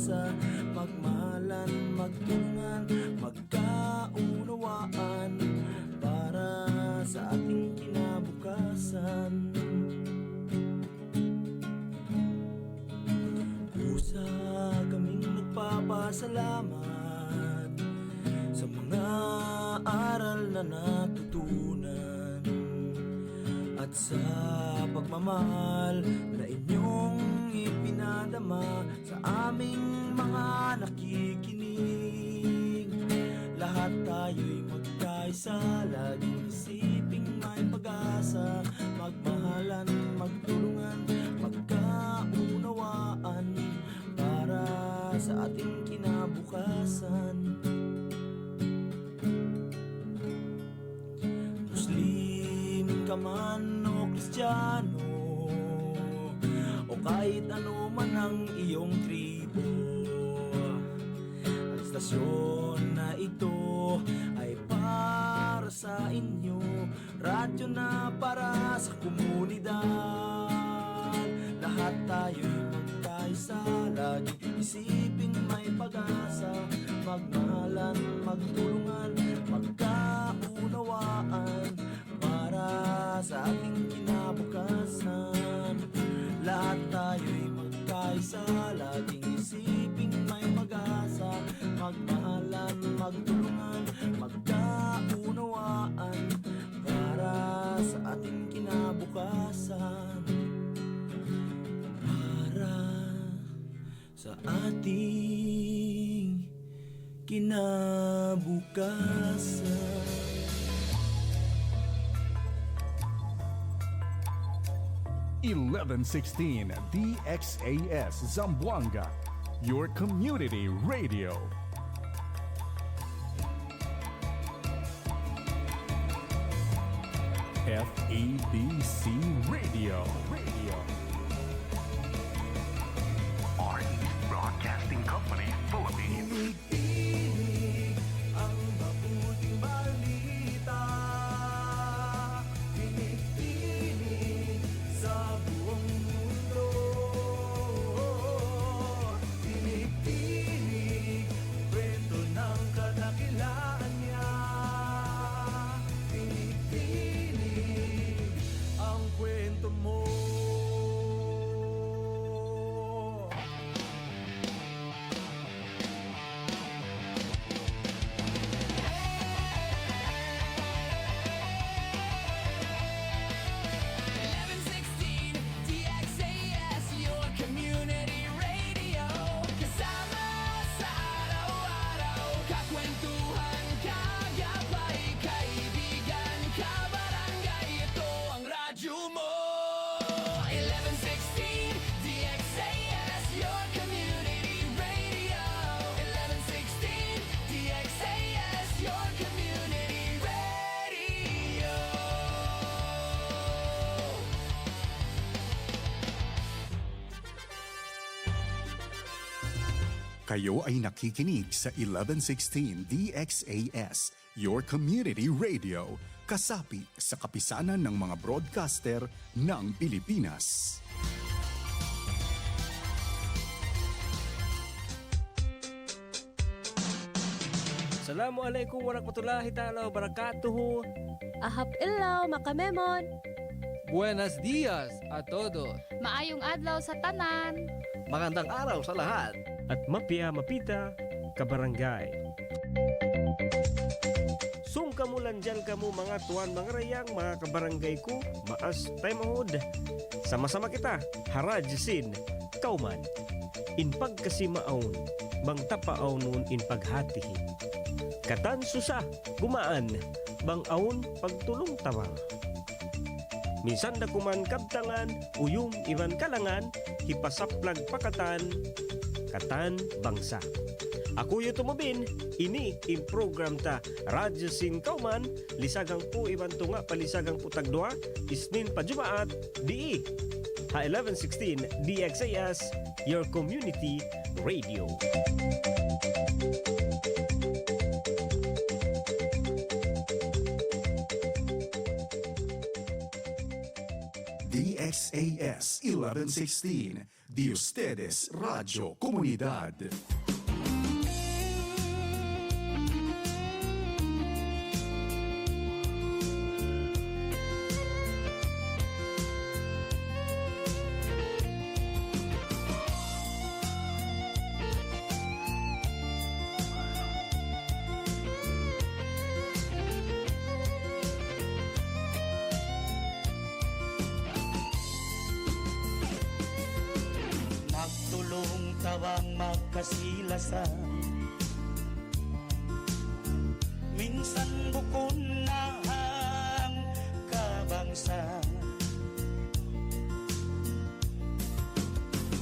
pag-asa, magmahalan, magtulungan, magkaunawaan para sa ating kinabukasan. Pusa kaming nagpapasalamat sa mga aral na natutunan at sa pagmamahal na inyong ipinadama sa aming mga nakikinig. Lahat tayo'y magkaisa, laging isiping may pag-asa, magmahalan, magtulungan, magkaunawaan para sa ating kinabukasan. Muslim ka man o Kristiyano, o kahit ano man ang iyong tribo, ang istasyon na ito ay para sa inyo, radyo na para sa komunidad. Lahat tayo'y magkaisa, lagi isiping may pag-asa, magmahalan, magtulungan, magkaunawaan para sa ating kinabukasan. Lahat tayo'y magkaisa, laging isiping may pag-asa, magmahalan, magtulungan, magkaunawaan para sa ating kinabukasan. Para sa ating kinabukasan. 1116 DXAS Zamboanga, your community radio. FEBC Radio. Artist Broadcasting Company, Philippines. Tinig ang mabuting balita. Tinig sa buong mundo. Tinig kwento ng kadakilaan niya. Tinig ang kwento mo. Kayo ay nakikinig sa 1116 DXAS, your community radio, kasapi sa kapisanan ng mga broadcaster ng Pilipinas. Assalamualaikum warahmatullahi ta'ala wabarakatuh. Ahap ilaw, makamemon. Buenos dias a todos. Maayong adlaw sa tanan. Magandang araw sa lahat. At mapia mapita, kabarangay. Sung kamulan dyan kamo mga tuwan, mga rayang, mga kabarangay ko, maas tayo mahod. Sama-sama kita, harajsin, kauman. In pagkasimaon, bang tapaaw nun in paghatihi. Katan susa, gumaan, bang aon pagtulong tawang. Minsan na kuman kabtangan, uyong iwan kalangan, hipasaplag pakatan, katan bangsa. Ako yu tumubin, ini in program ta Radyo Sin Kauman, lisagang po iwan tunga palisagang po tagdua, isnin pa Jumaat, di ha 1116 DXAS, your community radio. DXAS 1116, de ustedes Radio Comunidad. Magtulong tawang magkasilasan, minsan bukon na ang kabangsa.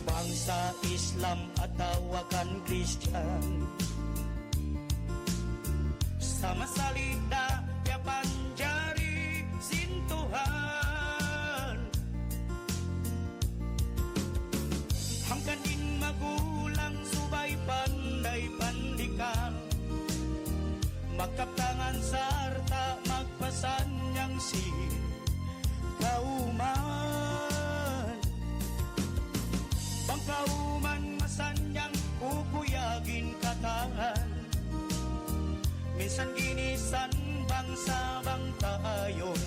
Bangsa Islam at tawakan Christian, sama salita ya panjari sintuhan. Hangganin magulang subay panday pandikan, magkaptangan sarta magpasanyang si kauman. Bangkauman masanyang kukuyagin katangan, minsan ginisan bangsa bang tayon,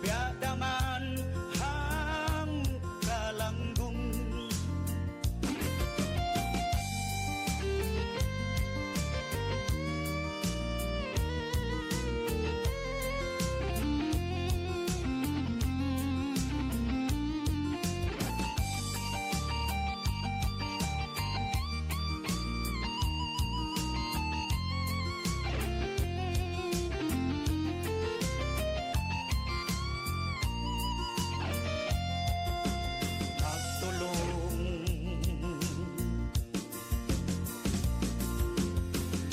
biadaman hang kalanggung.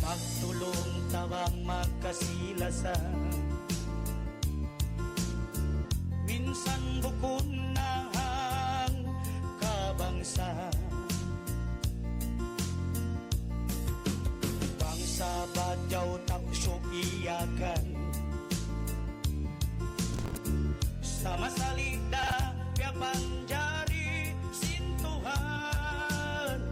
Magtulong tawang magkasilasan, minsan bukon na ang kabangsa. Bangsa badyaw taksyo iyakan, sama salita ya panjari sintuhan.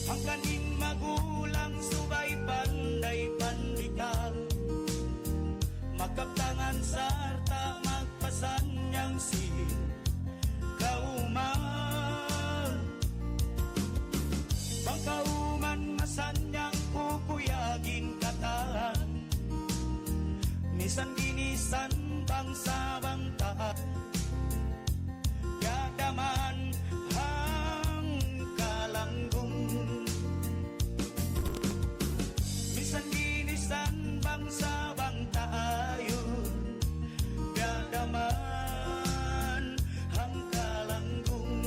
Hangganin magulang subay panday pandikan, magkaptangan sarta magpasanyang si kauman. Bangkauman masanyang kukuyagin kataan, minsan ginisan bangsa bangtaan, yadaman hang kalanggung. Minsan ginisan bangsa bang tayon, biadaman hang kalanggung.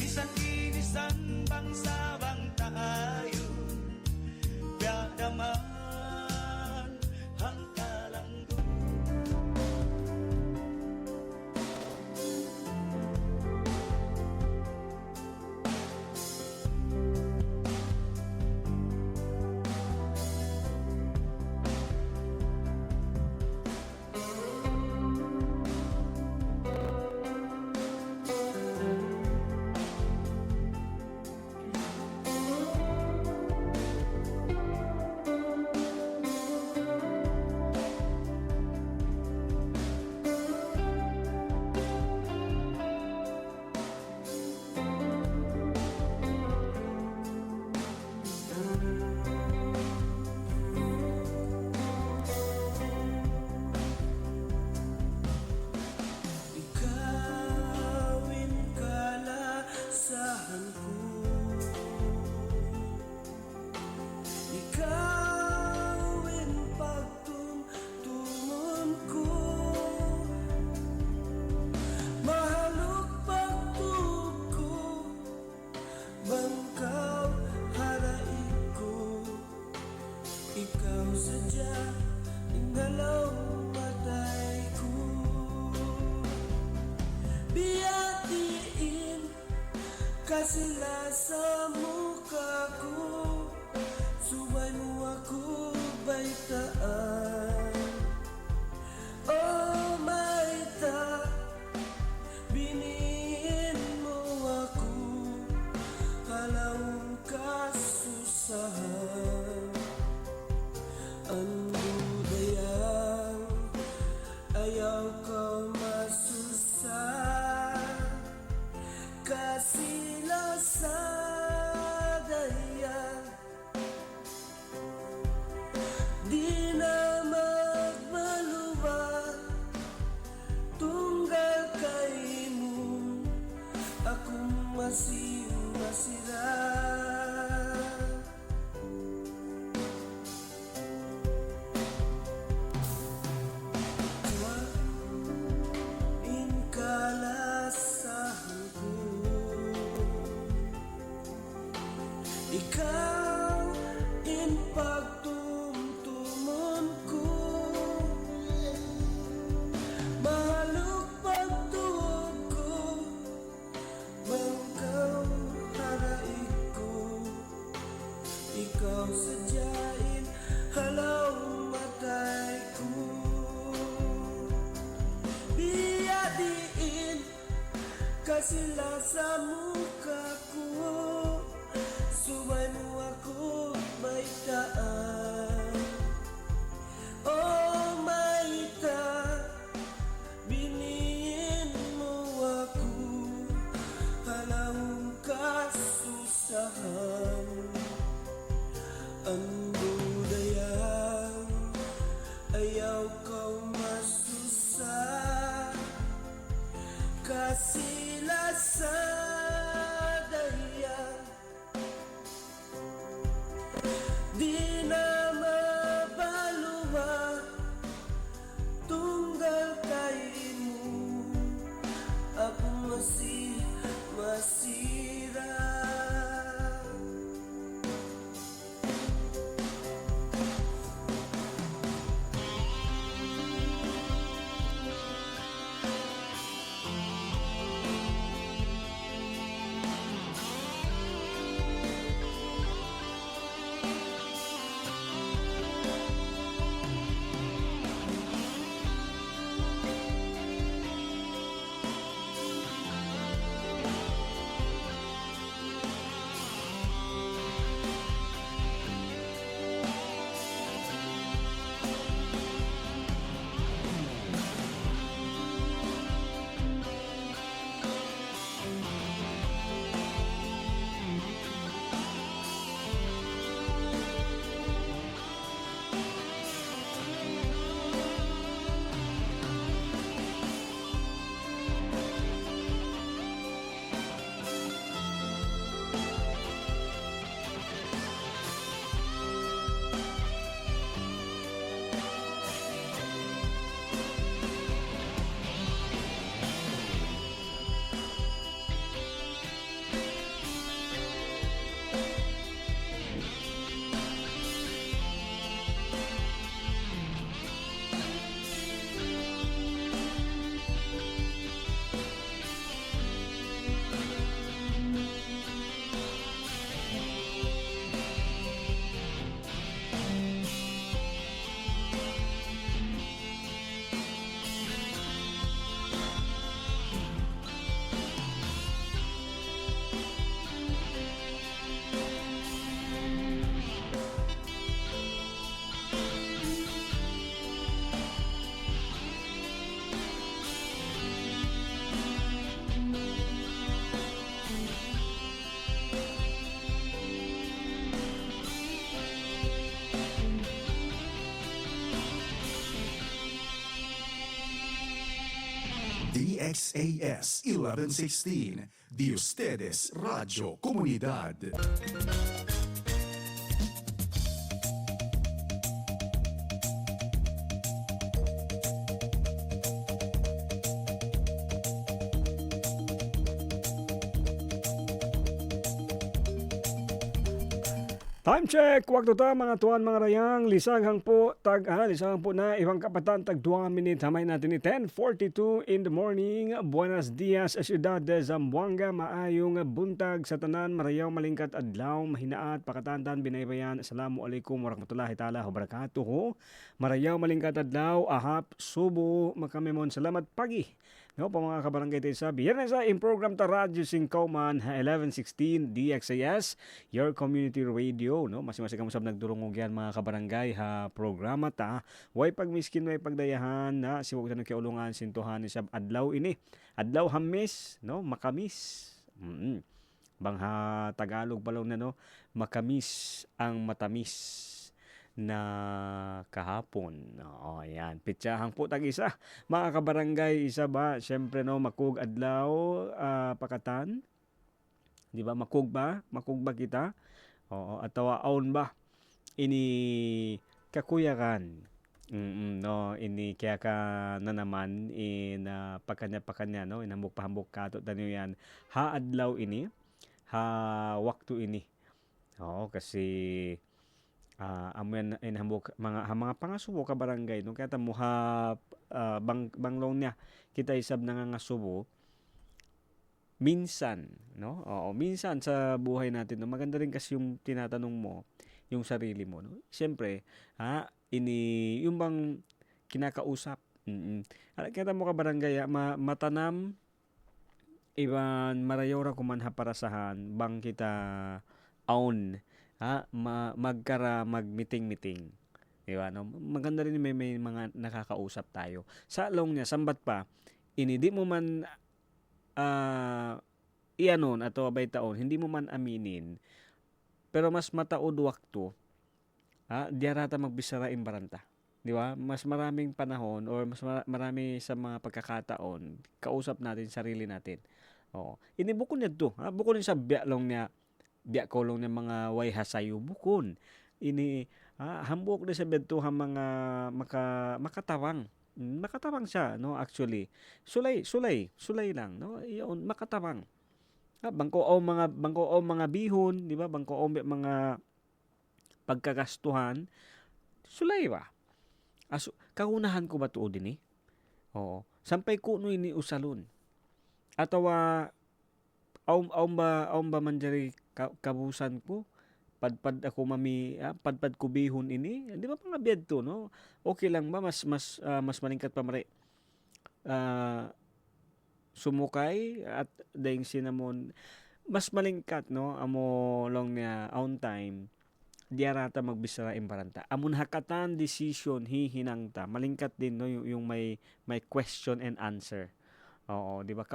Minsan ginisan bangsa bang tayon, biadaman hang kalanggung. Kasila sa muka ko, subay mo ako baitaan. Oh, masira. Inkalasahan ko, ikaw in pagtumtumon ko, mahalok pagtuog ko, bangkaw haraig ko, ikaw sadyain halaw matay ko. Biyadiin kasila sa muka ko, subay mo ako may daan. Oh maita, biniin mo ako, halawang kasusahan. Ang budayang ayaw kau masusa, kasila sa dayang di na mabaluwa, tunggal kay mo ako masira. DXAS 1116, de ustedes Radio Comunidad. Time check! Wakto ta mga tuwan mga rayang. Lisaghang po na ibang kapatan tag 2 minute. Hamay natin ni 10:42 in the morning. Buenos dias, Ciudad de Zamboanga. Maayong buntag sa tanan. Marayaw malingkat adlaw. Mahinaat pakatantan binaybayan. Assalamualaikum warahmatullahi ta'ala wabarakatuh. Marayaw malingkat adlaw. Ahap subo makamemon. Salamat pagi. No, pa mga kabarangay tayo sa biyernes in program ta Radyo Singkauman 1116 DXAS, your community radio. No, mas kamusab nagdurungog yan mga kabarangay ha programa ta. Way pagmiskin, way pagdayahan na siwag sa nagkiulungan sintuhan ni sab adlaw ini. Adlaw hamis, no, makamis. Bangha Tagalog palaw na no, makamis ang matamis na kahapon. O, ayan. Pitsahang po tag-isa. Mga kabarangay, isa ba? Siyempre, no, makug adlaw, pakatan. Di ba? Makugba kita. Oo, atawa aon ba? Ini kakuyakan. No, ini kaya ka na naman in pakanya no, inhambok-pahambok ka to tanyo yan. Haadlaw ini, ha waktu ini. Oo, kasi amo yan inhambok mga pangasubo ka barangay no, kaya tamo ha banglong niya kita isab nangangasubo minsan, no? Oo, minsan sa buhay natin, no? Maganda rin kasi yung tinatanong mo, yung sarili mo, no? Siyempre, yung bang kinakausap. Kaya mo ka barangay, matanam, iban marayora kumanha parasahan, bang kita own, magmeeting-meeting. Diba, no? Maganda rin may mga nakakausap tayo. Sa long niya, sambat pa, di mo man iyanon ato abay taon, hindi mo man aminin, pero mas mataod wakto, diarata magbisara imbaranta. Di ba? Mas maraming panahon or mas marami sa mga pagkakataon, kausap natin sarili natin. Oo. Ini bukon niya to. Bukon sa biya kolong ng mga way hasayo. Bukon. Ini, hambok na sa beto ha mga makatawang. Makatawang siya, no, actually. Sulay lang, no? Iyon, makatawang. Bangko o mga bihon, di ba? Bangko o mga pagkagastuhan, sulay ba? Kaunahan ko ba tuod din eh? Oo. Sampay ko no ini usalon. Atawa aum ba manjari kabusan ko? Padpad ako padpad ko bihon ini. Di ba mga biyad to, no? Okay lang ba mas malingkat pa mare sumukay at daing cinnamon mas malingkat, no? Amo long niya on time diarata magbisara imbaranta. Amon hakatan decision hihinangta malingkat din, no, yung may question and answer. Oo, di ba?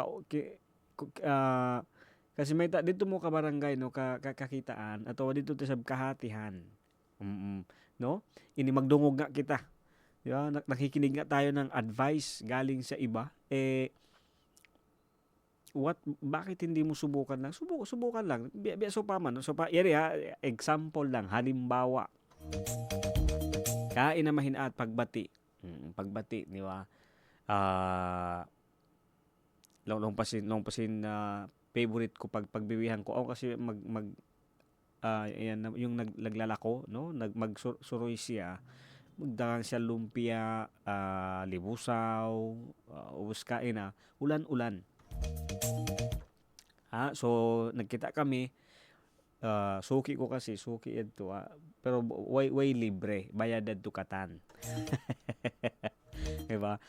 Kasi may dito mo ka barangay, no, kakitaan ato dito ta sab kahatihan. No? Ini magdungog nga kita. Di ba? Nakikinig nga tayo ng advice galing sa iba. Bakit hindi mo subukan lang? Subukan lang. So pa man, so pa example lang, halimbawa. Kainamahin at pagbati. Pagbati, di ba? Long pasin favorite ko pagbibihan ko. Ako kasi yan, yung naglalako, no? Magsuroy siya. Magdagang siya lumpia, libusaw, ubos kain na, ulan-ulan. So nagkita kami, suki ko kasi, ito, pero way libre, bayad to katan. Diba?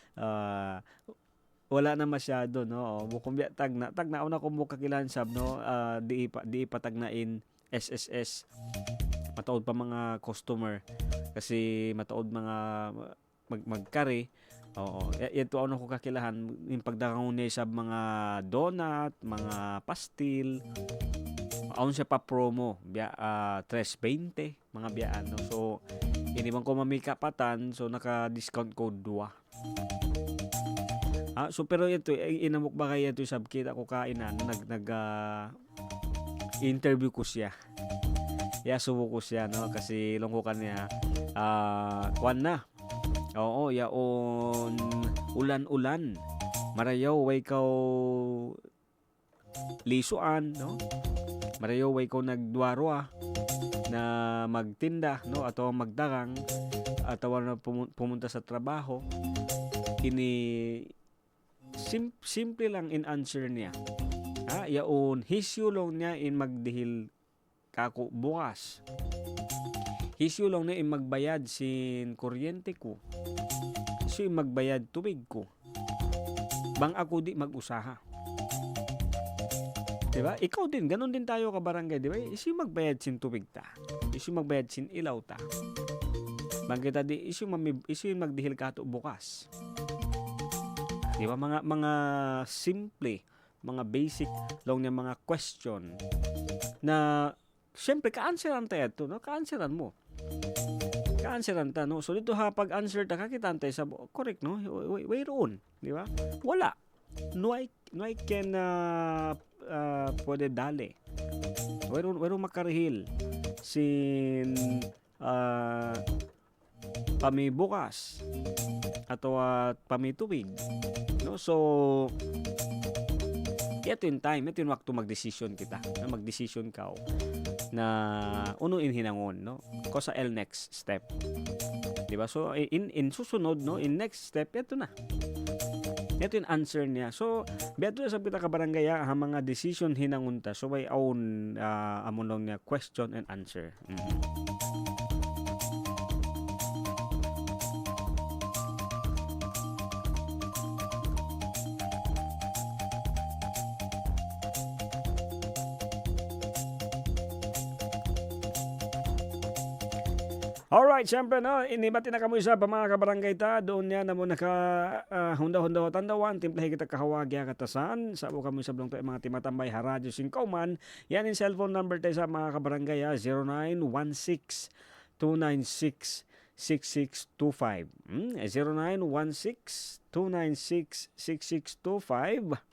Wala na masyado, no? Bukong biya tagna una ko mo kakilansab, no? Di patagnain SSS. Mataod pa mga customer kasi mataod mga magkari. Oo, ito ano ko kakilahan yung pagdakangon niya sa mga donut, mga pastil. Aun siya pa promo, biya 3.20 mga biyaan, no? So inibang ko mamikapatan, so naka-discount code 2. So pero ito inamok ba kaya ito sabkita ko kainan interview ko siya. Subo ko siya, no, kasi lungkukan niya kwan na. Oo, yaon ulan-ulan. Marayaw way kaw lisuan, no? Marayaw way kaw nagduaro na magtinda, no, ato magdagang atawa na pumunta sa trabaho. Ini simple lang in answer niya. Yaon hisyulong niya in magdihil kako bukas. Hisyulong niya in magbayad sin kuryente ko. So in magbayad tubig ko. Bang ako di mag-usaha. Diba? Ikaw din, ganun din tayo ka barangay, diba? Isi magbayad sin tubig ta. Isi magbayad sin ilaw ta. Bang kita di isi magdihil kato bukas. Diba? Mga simple, mga basic long niya mga question na siyempre ka-answeran tayo ito, no? Ka-answeran mo. Ka-answeran ta, no? So dito pag-answer ta kakitantay sa correct, no? Way roon, di ba? Wala. No I can pwede dali. Wero makarihil sin pamibukas ato at pamituwig, no? So ito yung time, ito yung waktu magdesisyon kita, na magdesisyon ka na unuin hinangon, no? Ko sa next step, di ba? So in susunod, no, in next step, ito na. Ito yung answer niya. So, beto sa kita ka barangay ang mga decision hinangunta. So, may own amon lang niya question and answer. Alright, syempre no, inibati na kamo isa pa mga kabarangay ta, doon niya na mo naka hunda-hunda tandawan, timplahi kita kahawagya katasan, sa kamo isa blong to mga timatambay haradyo singkauman, yan yung cellphone number tayo sa mga kabarangay 0916-296-6625. 0916-296-6625.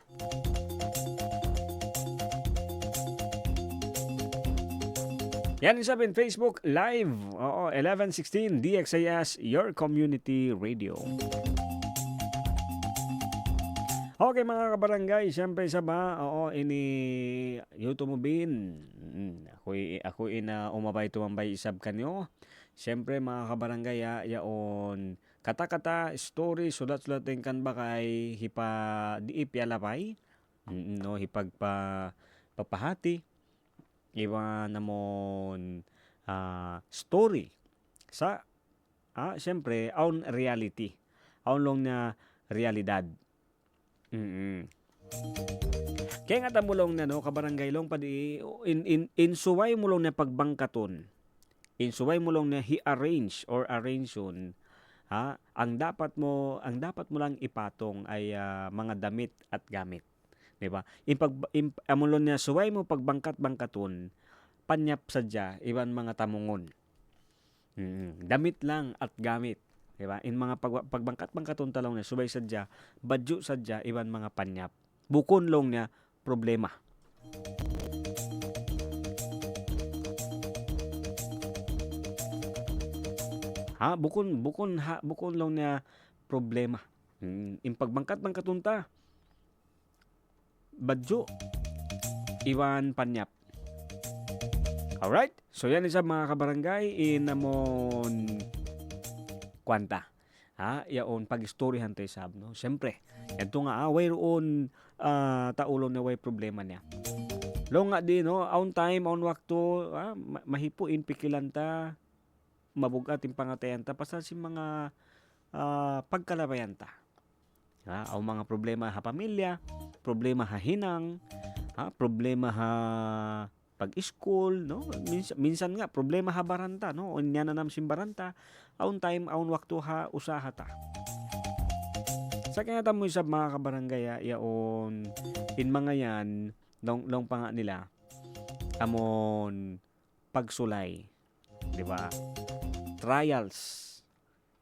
Yan yung sabihin, Facebook Live. Oo, 1116 DXIS, your community radio. Okay mga kabarangay, siyempre isa ba, ini YouTube mo bin. Ako ina umabay tumambay isab kanyo. Siyempre mga kabarangay, yaon kata-kata, story, sulat-sulatin kan ba kay hipa diip yalapay. No, papahati. Iba namon story sa siyempre on reality, on long na realidad. Kaya nga tamulong na no kabarangay long padi in suway mo long na pagbangkaton, in suway mo long na arrange yun, ang dapat mo lang ipatong ay mga damit at gamit. Diba? Amulon niya suway mo pagbangkat-bangkaton, panyap sadya, iban mga tamungon. Damit lang at gamit. Diba? In mga pagbangkat-bangkaton talong niya, suway sadya, badyo sadya, iban mga panyap. Bukon long niya, problema. Bukon long niya, problema. In pagbangkat-bangkaton ta, badyo, iwan panyap. Alright? So yan isa mga kabarangay, inamon kwanta. Yaon pag-istoryahan tayo sab, no? Siyempre, ito nga, wayroon taulong na way problema niya. Long nga di, no? On time, on wakto, mahipuin pikilan ta, mabugat yung pangatayan ta, pasal si mga pagkalabayan ta. Ang mga problema ha pamilya, problema ha hinang, problema ha pag-school, no? Minsan nga problema ha baranta, no? Unya na nam simbaranta, aun time aun waktu ha usaha ta. Sa kanya tamo sa mga kabarangay yaon in mga yan long pa nga nila amon pagsulay, di ba? Trials.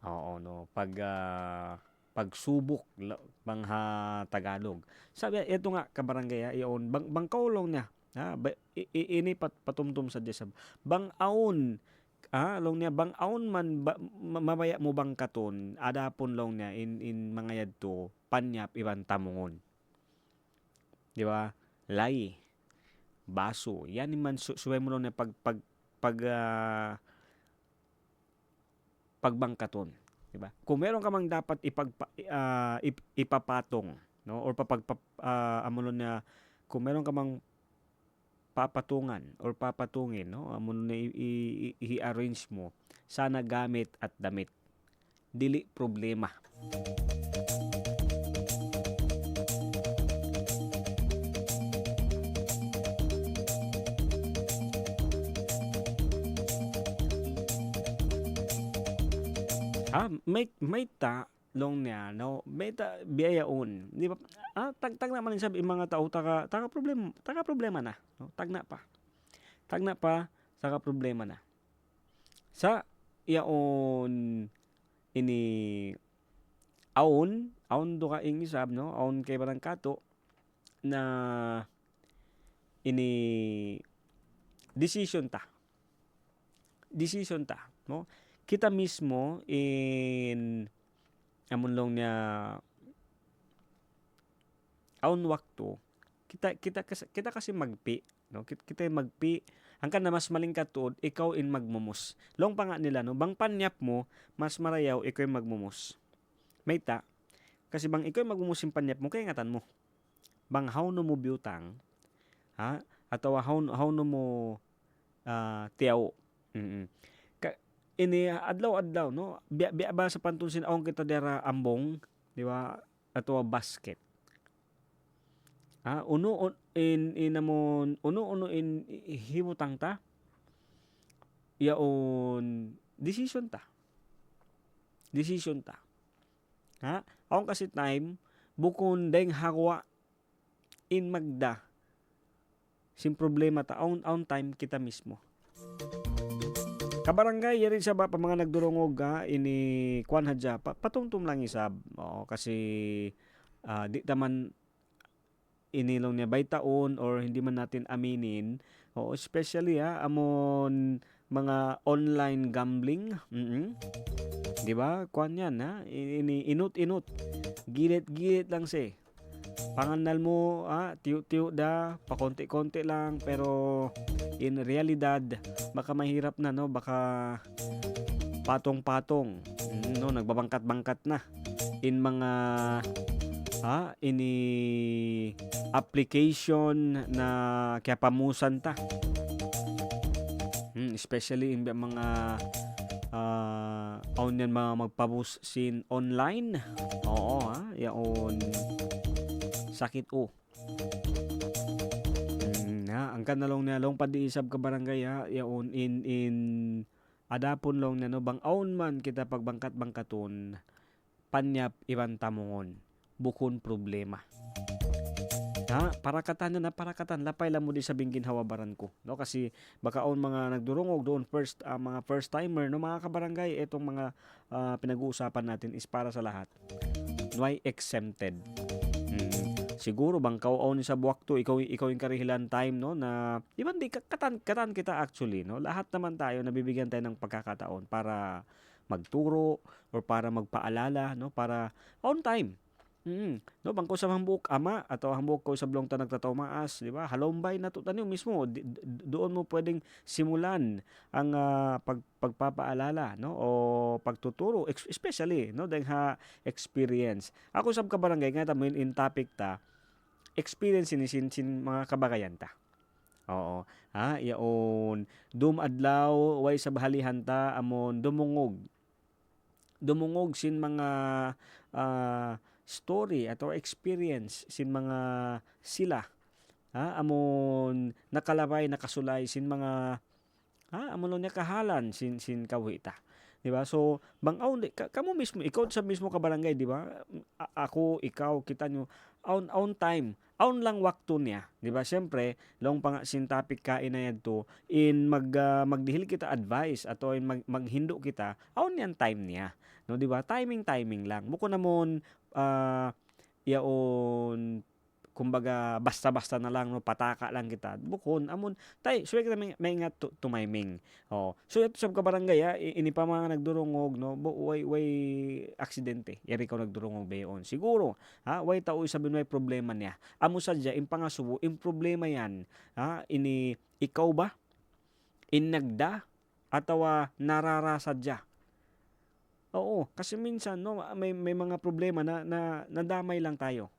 Oo no, pagsubok bangha Tagalog. Sabi ito nga kabarangay iyon bangkaw long niya. Ini patumtum sa desab. Bangaon long niya bangaon man mabaya mo bangkaton adapon long niya in mga yadto panyap iban tamungon. Di ba? Lay. Baso. Yan man suway mo long niya pagbangkaton. Diba? Kung meron ka mang dapat ipapatong, no, or amon na kung meron ka mang papatungan or papatungin, no, amon na i-arrange mo, sana gamit at damit, dili problema. May ta long niya, no, may ta biyayaon, di ba? Tag naman sabi mga tao taka problema na, no? Tagna pa saka problema na sa yaon ini aon do ka ingisab, no, aon kay barang kato na ini decision ta. Decision ta, no? Kita mismo in amon long niya aun wakto kita kasi magpi, no? Kita magpi hangkan na mas maling katuod ikaw in magmumos. Long pa nga nila, no? Bang panyap mo mas marayaw ikaw yung magmumos. May ta kasi bang ikaw yung magmumos yung panyap mo kay ngatan mo. Bang how no mo biutang, ha? Atawa how no mo tiyaw. Ini adlaw-adlaw, no? Biya ba sa pantunsin awang kita dera ambong, di ba? Atawa basket. Uno in himutang ta. Yaon decision ta. Ha? Awang kasi time bukon deng hagwa in magda. Sin problema ta on time kita mismo. Kabarangay yari sa ba pa mga nagdurungog ini kwan hadya patungtum lang isab. Kasi di taman inilong niya bay taon or hindi man natin aminin, especially amon mga online gambling, di ba? Kuan yan, ha? Inut gilit lang si panganal mo, tiyo da pakonti-konti lang, pero in realidad baka mahirap na, no? Baka patong-patong, no? Nagbabangkat-bangkat na in mga ini application na kaya pamusan ta. Especially in mga yan mga magpabus sin online. Oo, yaon sakit ang kanalong nalong padiisab ka barangay yaon in adapon long na, no? Bang aon man kita pagbangkat-bangkaton panyap ibang tamongon bukon problema. Parakatan lapay lang mo di sabing ginhawabaran ko, no? Kasi baka on mga nagdurungog doon mga first timer, no, mga kabarangay, etong mga pinag-uusapan natin is para sa lahat. Why exempted? Siguro bang kauon sa buwak to ikaw yung karihilan time, no, na iban di katan kita actually, no? Lahat naman tayo nabibigyan tayo ng pagkakataon para magturo or para magpaalala, no, para on time. No, bangko sa hambuk ama atau hambuk ko sa blong ta nagtataw maas, di ba? Halombay na to tanyo mismo. Doon mo pwedeng simulan ang pagpapaalala, no, o pagtuturo, especially, no, dahil experience. Ako sab ka barangay nga ta in topic ta experience sin mga kabagayan ta. Oo. Yaon adlaw way sa bahalihan ta amon dumungog sin mga story atau experience sin mga sila amon nakasulay sin mga amon niya kahalan sin kawita, di ba? So bangaw kamo mismo ikaw sa mismo ka barangay, di ba? Ako, ikaw, kita nyo on time lang wakto niya, di ba? Syempre long pang sin topic ka inayad to in magdihil kita advice ato in maghindo kita on yan time niya, no, di ba? Timing lang buko namon yaon kumbaga basta-basta na lang, no, pataka lang kita bukon amon tay suway kita may ingat tumiming. So ito sab ka barangay ini pa mga nagdurungog, no, way aksidente yari ka nagdurungog bayon siguro way tao sabi way problema niya amo sadya in pangasubo in problema yan ini ikaw ba in nagda atawa nararasadya. Oo, kasi minsan, no, may mga problema na nadamay lang tayo.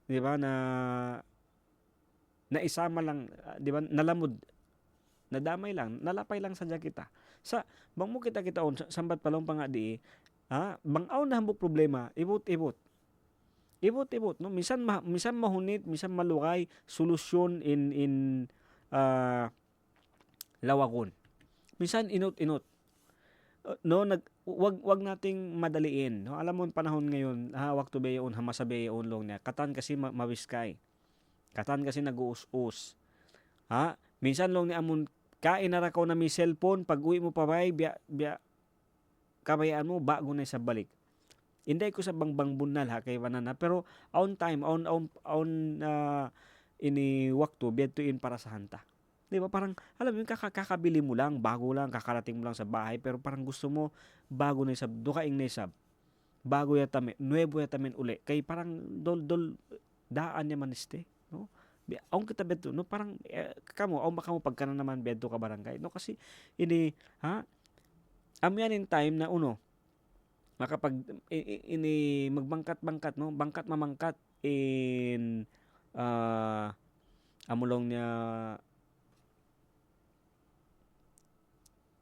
'Di ba? Na isama lang, 'di ba? Nalamod. Nadamay lang, nalapay lang sadya kita. Sa bang mo kita on sambat palong pa nga di bang aw na hambok problema, ibot, no? Minsan mahunit, minsan malukay, solusyon in lawagon. Minsan inot. No, wag nating madaliin, no? Alam mo panahon ngayon, hawak to bayon hamasabe yon long niya. Katan kasi mawiskay. Katan kasi naguus-us. Minsan long ni amon kain na rakaw na mi cellphone, pag-uwi mo pa bay biya kabayaan mo bago na sa balik. Inday ko sa bangbang bunal kay banana, pero on time on ini waktu biadtuin para sa hanta. 'Di ba? Parang alam mo yung kakabili mo lang, bago lang, kakarating mo lang sa bahay, pero parang gusto mo bago na isab, dukaing na isab. Bago yata men, nuevo yata men uli. Kay parang dol daan niya maniste, no? Aung kita beto, no, parang kamo aung baka mo pagka na naman beto ka barangay, no, kasi ini yan in time na uno makapag ini magbangkat-bangkat, no, bangkat mamangkat in amulong niya,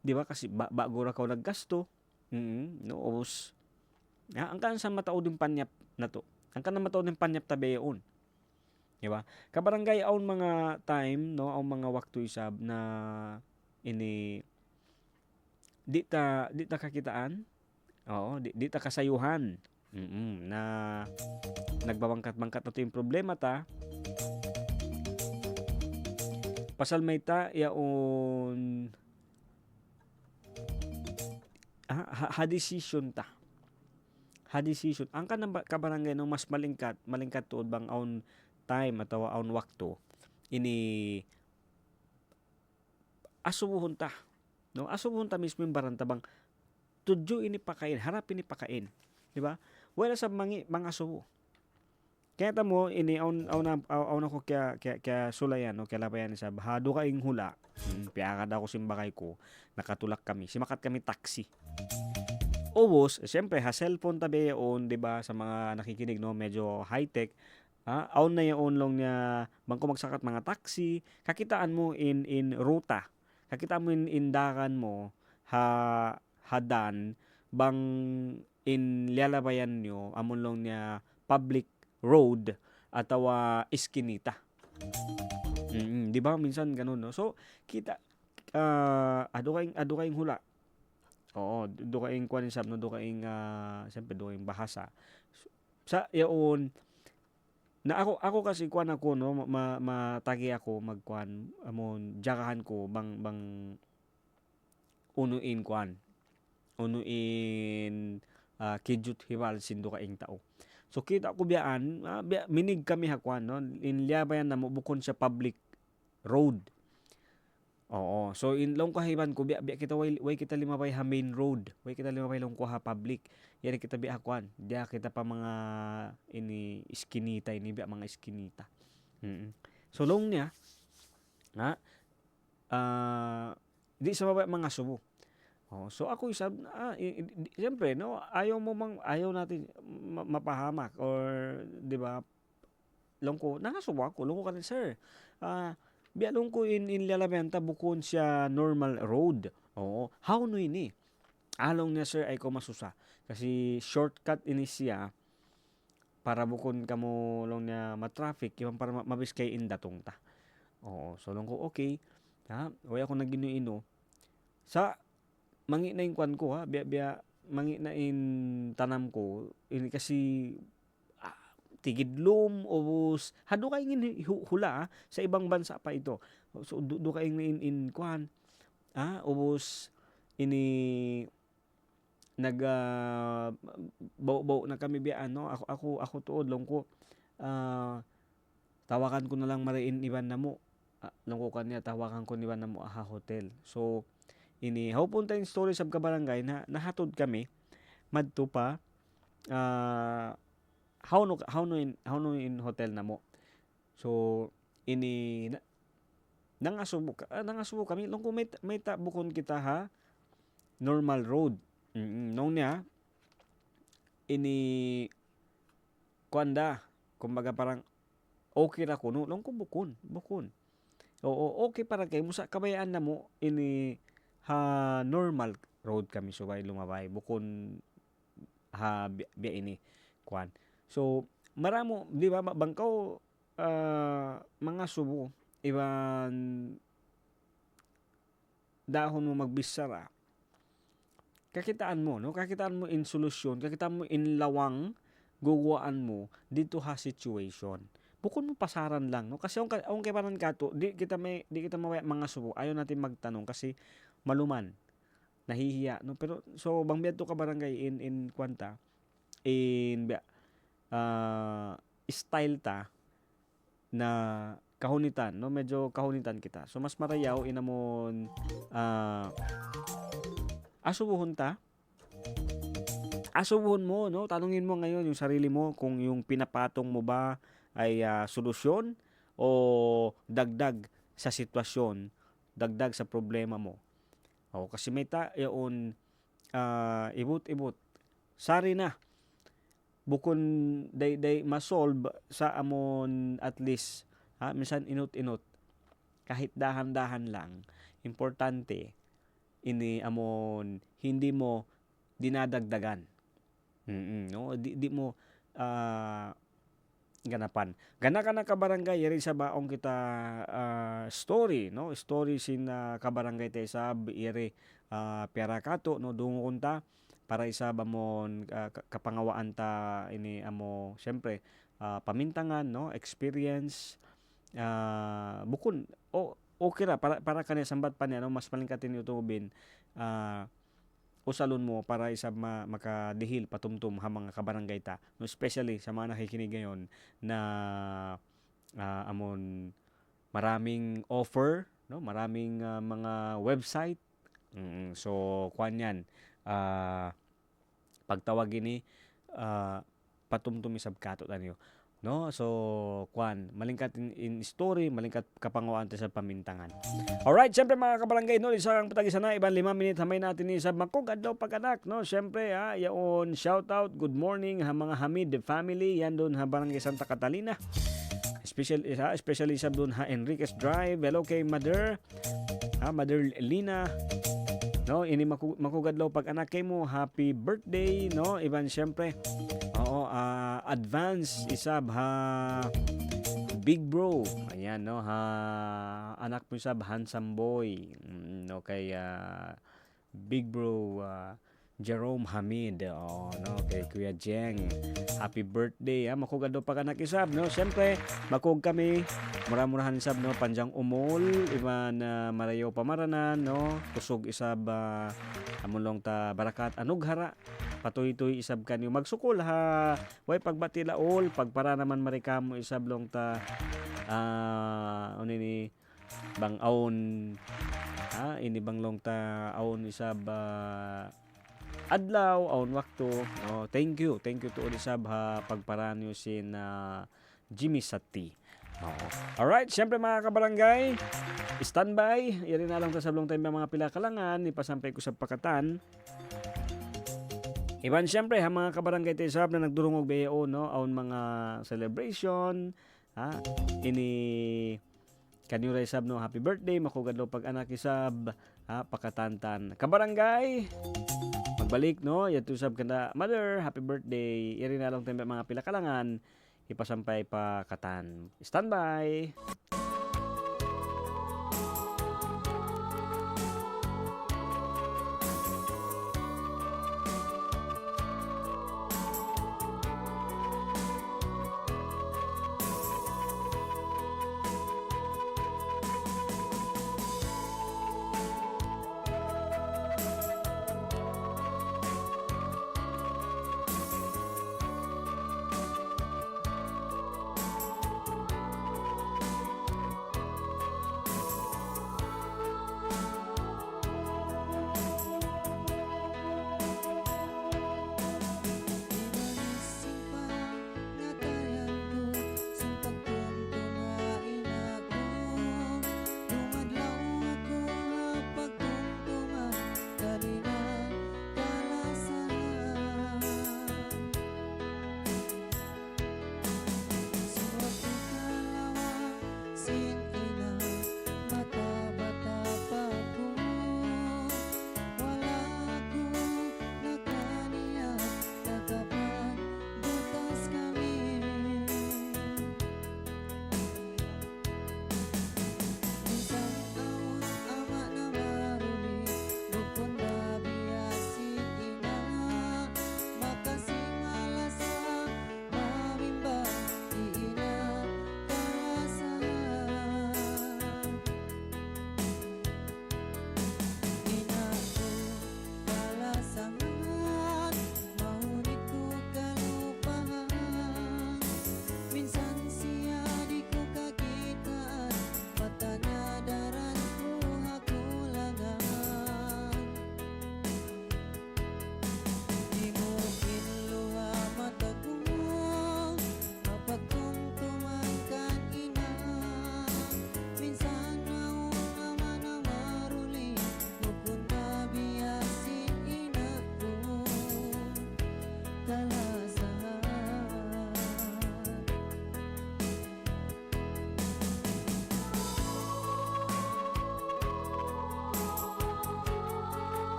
di ba, kasi bago ra ka naggasto, no, os ang kan sa matao din panyap na to, ang kan matao din panyap tabeyon, di ba, kabarangay aun mga time, no, aun mga waktu isab na ini di ta kakitaan, oo, di ta kasayuhan, na nagbabangkat-bangkat na to yung problema ta, pasal may ta yaon decision ta. Decision. Ang kanang kabarangay no mas malingkat tuod bang aun time atawa aun wakto ini asubuhon ta. No, asubuhon ta mismo yung baranta bang tudyo ini pakain, harap ini pakain. Di ba? Wala sa mga subo. Kaya ta mo ini aun ako kaya sulayan, no, kaya labayan sa bahado kaing hula. Piakad ako simbakay ko, nakatulak kami, simakat kami taxi. Ubos, siyempre ha cellphone tabi on, 'di ba, sa mga nakikinig, no, medyo high-tech. Aun na yung long niya bangko magsakat mga taxi, kakitaan mo in ruta. Kakitaan mo in dakan mo hadan bang in lalabayan nyo amon long niya public road atawa iskinita. Di ba minsan ganun, no? So kita ado kayong hula. Oo, do kayong kuan sab, no, do kayong siyempre do kayong bahasa. Sa yaon na ako kasi kuan ako, no, matagi ako magkuan amon jagahan ko bang unuin kidjut hiwal sindo kaing tao. So kita ko biyaan, minig kami hakuan, no, inliabayan na mo bukon sa public road. Oo. So in long kahiban ko biya kita way kita limabay ha main road. Way kita limabay long ko ha public. Yan kita biya hakuan. Diya kita pa mga ini iskinita ini biya mga iskinita. So long niya di sa mabay mga subo. Oh, so ako isab siyempre, no, ayaw natin mapahamak or di ba longko nangasuwa ko longko kanin sir. Biya longko in lalabenta bukon siya normal road. Oo, how no ini? Along niya sir ay ko masusa kasi shortcut ini siya para bukon kamo long niya ma-traffic yung para mabiskay indatong ta. Oo, so longko okay. Way ako naginuino sa mangi na yung kwan ko, biya mangi na in tanam ko ini kasi tigidlom ubos hado kay ngin hula sa ibang bansa pa ito. So do kay in kwan ubos ini baw na kami biya, no, ako tuod long ko tawakan ko na lang mariin iban na mo long ko kanya tawakan ko niban na mo hotel. So ini hawpon tayong story sab kabarangay na nahatod kami madto pa how no in hotel na mo. So ini nangasubo kami long ko may bukon kita ha normal road. Nung niya ini kuanda kumbaga parang okay ra ko no long ko bukon. Oo, okay para kay musa kabayaan na mo ini ha normal road kami subay lumabay bukon ha biya ini kwan. So maramo di ba bangkaw mga subo iban dahon mo magbisara kakitaan mo in solusyon, kakitaan mo in lawang guguan mo dito ha situation. Bukod mo pasaran lang, no, kasi ang kay panan kato di kita mawaya mga subo ayaw natin magtanong kasi maluman nahihiya, no, pero so bang biadto ka barangay in kwanta in style ta na kahunitan, no? Medyo kahunitan kita. So mas marayaw inamon asubuhon ta. Asubuhon mo, no? Tanungin mo ngayon yung sarili mo kung yung pinapatong mo ba ay solusyon o dagdag sa sitwasyon, dagdag sa problema mo. O kasi may taon ibut-ibut. Sari na. Bukon day masolve sa amon at least minsan inut-inut. Kahit dahan-dahan lang. Importante ini amon hindi mo dinadagdagan. No, di mo ganapan. Gana ka na kabarangay yari sa baong kita story, no? Story sin kabarangay tayo sab iri pera kato no dungon ta para isa ba mo kapangawaan ta ini amo syempre pamintangan no experience bukon okay ra para kanya sambat pa niya no mas malingkatin utubin usalon mo para isa makadihil patumtum ha mga kabarangay ta no especially sa mga nakikinig ngayon na amon maraming offer no maraming mga website so kuan yan pagtawag ini patumtum isab kato tanyo no so kuan malingkat in story malingkat kapangawaan sa pamintangan. Alright, syempre mga kabarangay no isang patagisa na iban 5 minutes hamay natin ni isab makog adlaw pag-anak no syempre yaon shout out good morning ha mga Hamid family yan doon ha barangay Santa Catalina. Especially isab doon ha Enriquez Drive. Hello kay Mother Mother Lina. No, ini makugadlaw pag anak kay mo happy birthday no iban syempre. Advance isab ha Big Bro. Ayan no ha anak mo isab handsome boy. No kay Big Bro Jerome Hamid. No kay Kuya Jeng. Happy birthday makugad do pag anak isab no. Syempre makug kami mura-murahan isab no panjang umol iban marayo pamaranan no kusog isab amulong ta barakat anughara patuloy isab kanyo magsukol ha way pagbati laol pagpara naman marikamo isab long ta ni bang aon ini bang long ta aon isab adlaw aon wakto no thank you to isab ha pagpara nyo sin Jimmy Sati. Alright, syempre mga kabarangay, standby. Yari na lang ta sablong tayo mga pila kalangan, ipasampay ko sa pakatan. Iban syempre ha mga kabarangay tayo sab na nagdurungog BAO no, aon mga celebration, ini kanyo ray sab no happy birthday, makugadlo pag anak isab, pakatantan. Kabarangay, magbalik no, yato sab kanda mother, happy birthday. Yari na lang tayo mga pila kalangan. Ipasampay pa katan. Standby!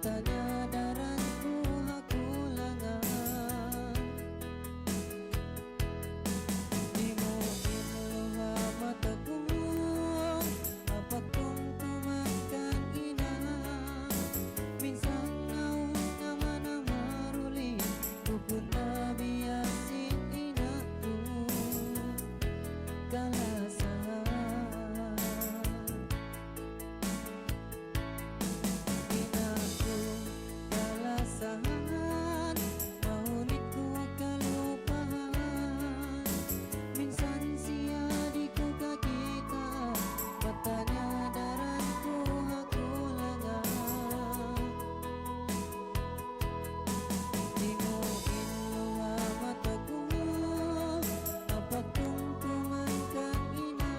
Tanadaran ko hakulangan. Di mo inuha mata ko, apat kong tumakan ina. Minsan naon naman ang maruli, bukod na biyasin ina ko. Kalasan kalasahan, mahunit ko ang kalupahan. Minsan siya di ko kakita, patanadaran ko hakulangan. Di mo inuha mata ko, apat kong tumangkang ina.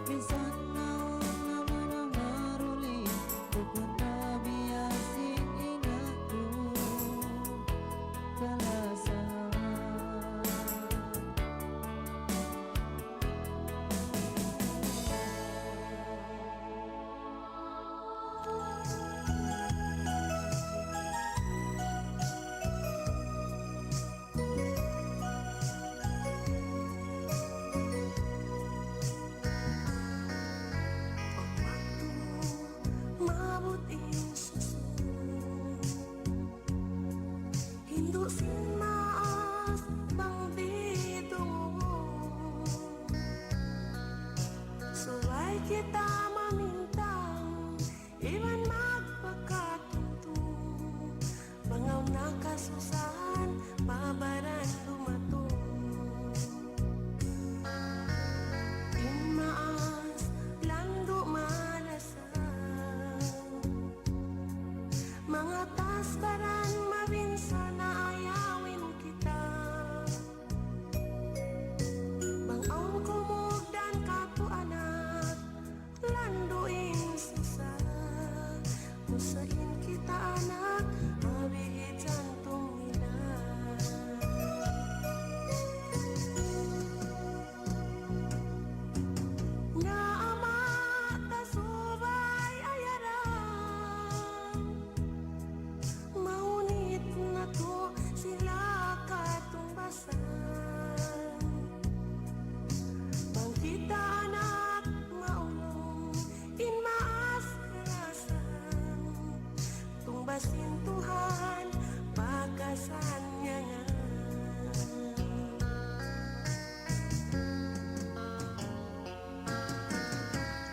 Minsan naon naman ang maruli, bukod na biyasin ina ko. Kalasahan mabuting susun, Hindu sinas bang bidungo. Suway kita mamintang, iwan magpakatuntong. Bangaw na kasusahan, babaran dumatong. Inmaas, lando malasang. Mga tasbaran mabinsa na ayawin kita. Bangaw kumugdan kapo anak, landuin susa. Musain kita anak, mabigit jantong nila. Nga ama tasubay ayaran, maunit na to sila katumbasan. Bang kita anak maulong, inmaas kalasan. Tumbasin Tuhan, pagkasan niya nga.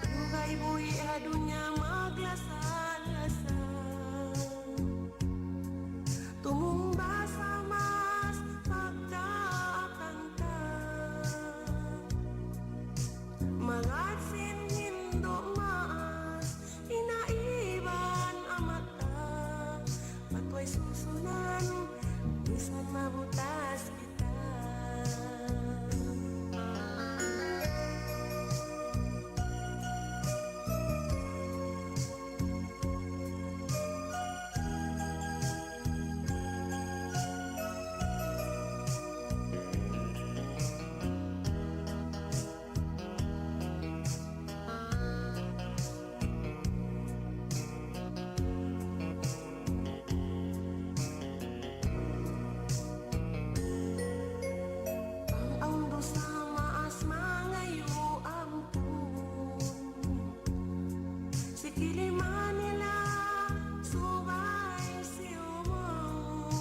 Lugay buhi adunya maglasan-lasan. Tumumba sa mas pagkakanta. Magatsin hindo maas, inaiban ang mata. Patoy susunan, bisan mabutas kita. Ang dosa maas mangayo ampun. Sikili Manila, subay siumon.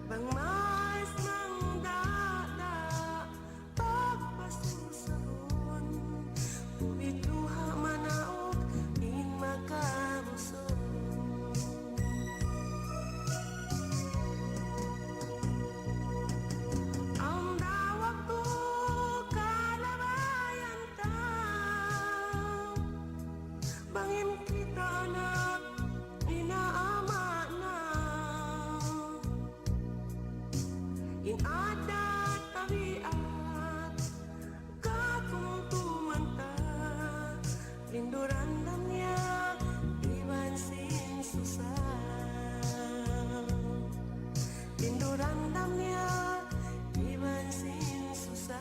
Bang mas mang dada, pagpasusahon. Ubit luha manaog, in makabuson. Ang dawag to kalabayan ta, bangin kita anak, inaama na. Inadat tabiat, kakong tumanta. Linduran dam niya, iban sin susah. Linduran dam niya, iban sin susah.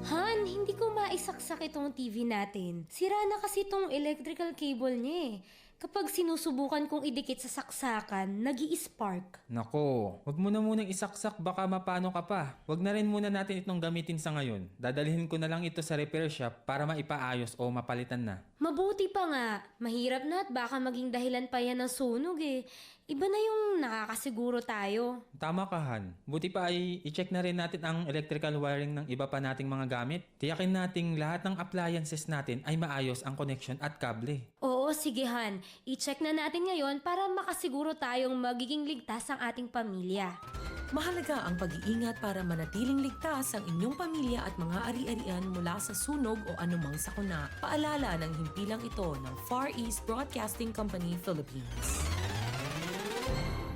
Han, hindi ko maisaksak itong TV natin. Sira na kasi itong electrical cable niya eh. Kapag sinusubukan kong idikit sa saksakan, nag-i-spark. Nako, wag mo na munang isaksak baka mapano ka pa. Wag na rin muna natin itong gamitin sa ngayon. Dadalhin ko na lang ito sa repair shop para maipaayos o mapalitan na. Mabuti pa nga. Mahirap na at baka maging dahilan pa yan ng sunog eh. Iba na yung nakakasiguro tayo. Tama ka, Han. Buti pa ay i-check na rin natin ang electrical wiring ng iba pa nating mga gamit. Tiyakin nating lahat ng appliances natin ay maayos ang connection at kable. Oo, sige Han. I-check na natin ngayon para makasiguro tayong magiging ligtas ang ating pamilya. Mahalaga ang pag-iingat para manatiling ligtas ang inyong pamilya at mga ari-arian mula sa sunog o anumang sakuna. Paalala ng himpilang ito ng Far East Broadcasting Company, Philippines.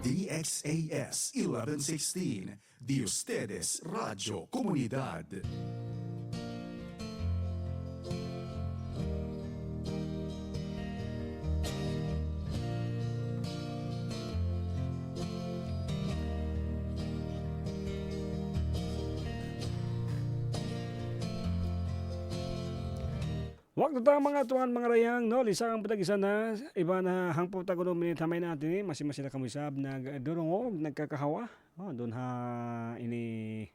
DXAS 1116, de ustedes Radio Comunidad. Wag na mga tuan mga rayang no lisang patagisa na iba na hangpo tago no minit hamay natin masih kamusab nagdurungog nagkakahawa doon ha ini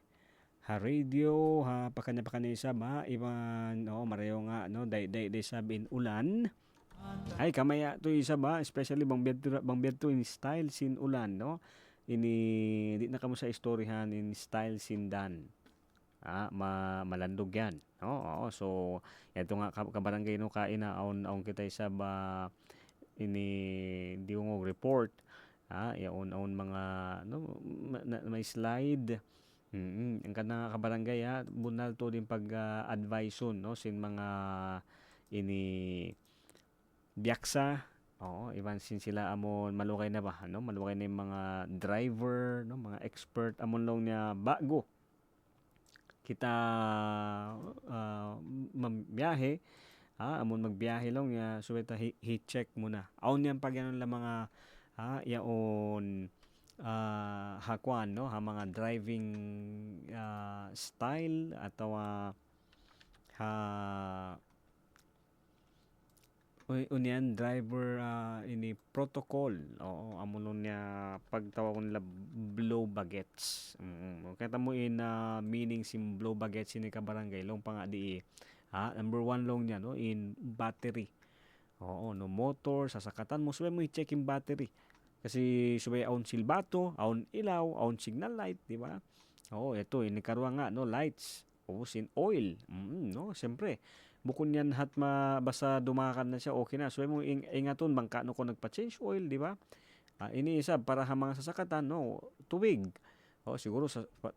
ha radio ha pakanya sab ha iban no marayo nga no day sabin ulan ay kamaya to isa ba especially bang beto in style sin ulan no ini di na kamo sa istoryahan in style sin dan malandog yan. Oo, so ito nga kabarangay no kain na aon kita isa ba ini diungog report yaon mga no may slide. Ang kana kabarangay bunal to din pag advice no sin mga ini biyaksa. Oo, iban sin sila amon malukay na ba no malukay na yung mga driver no mga expert amon long niya bago kita mambiyahe amon magbiyahe lang ya suweta hi-check muna aun yan pag yan lang mga yaon hakwan no ha mga driving style atau unian driver ini protocol amon niya pagtawag nila blow bagets kaya mo in meaning sim blow bagets ini ka barangay long pa nga di number 1 long niya no in battery no motor sasakatan mo subay mo i-check yung battery kasi subay aun silbato aun ilaw aun signal light di ba ito ini karwa nga no lights sin oil no siyempre bukod yan basta dumakan na siya okay na so mo ingaton bangka no ko nagpa-change oil di ba ini isa para ha mga sasakatan no tubig siguro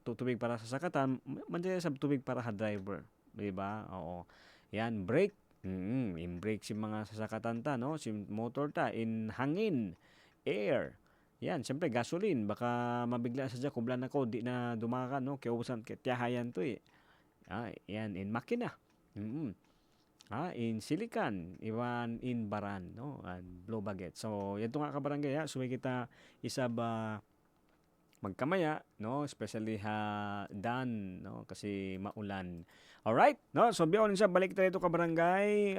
tubig para sa sasakatan mandiya sa tubig para ha driver di ba yan brake in brake si mga sasakatan ta no si motor ta in hangin air yan siyempre gasoline baka mabigla sa dyan kublan ako di na dumakan no kaya ubusan tiyahayan to yan in makina in silicon, iwan in baran, no? And blow baget. So, yan nga kabarangay, suway kita isa ba magkamaya, no? Especially dan, no? Kasi maulan. Alright, no? So, biyaw siya, balik tayo ito kabarangay,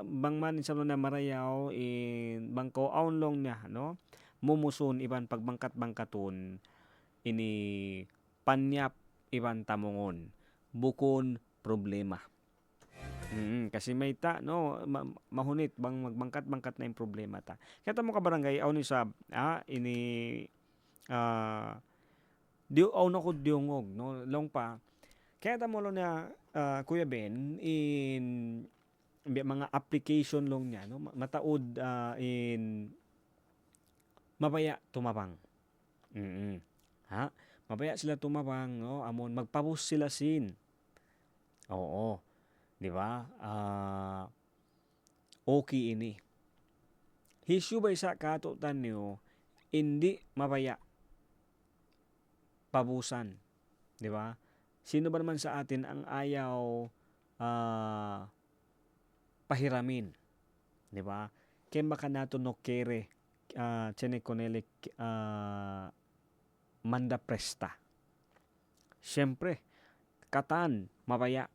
bangman sa na marayaw, in bangko aunlong niya, no? Mumusun, iban pagbangkat-bangkaton, ini panyap, iban tamongon, bukon problema. Kasi may no mahunit bang magbangkat-bangkat na yung problema ta. Kaya mo ka barangay aw ni sab ini aw na ko diungog no long pa. Kaya mo lo na Kuya Ben in mga application long niya no mataod in mabaya tumabang. Mabaya sila tumabang no amon magpabus sila sin. Oo. Di ba? Okay ini. Hisubay sa katutan niyo, hindi mabaya pabusan. Di ba? Sino ba naman sa atin ang ayaw pahiramin? Di ba? Kaya baka nato no kere tiene konele manda presta. Siyempre, katan, mabaya.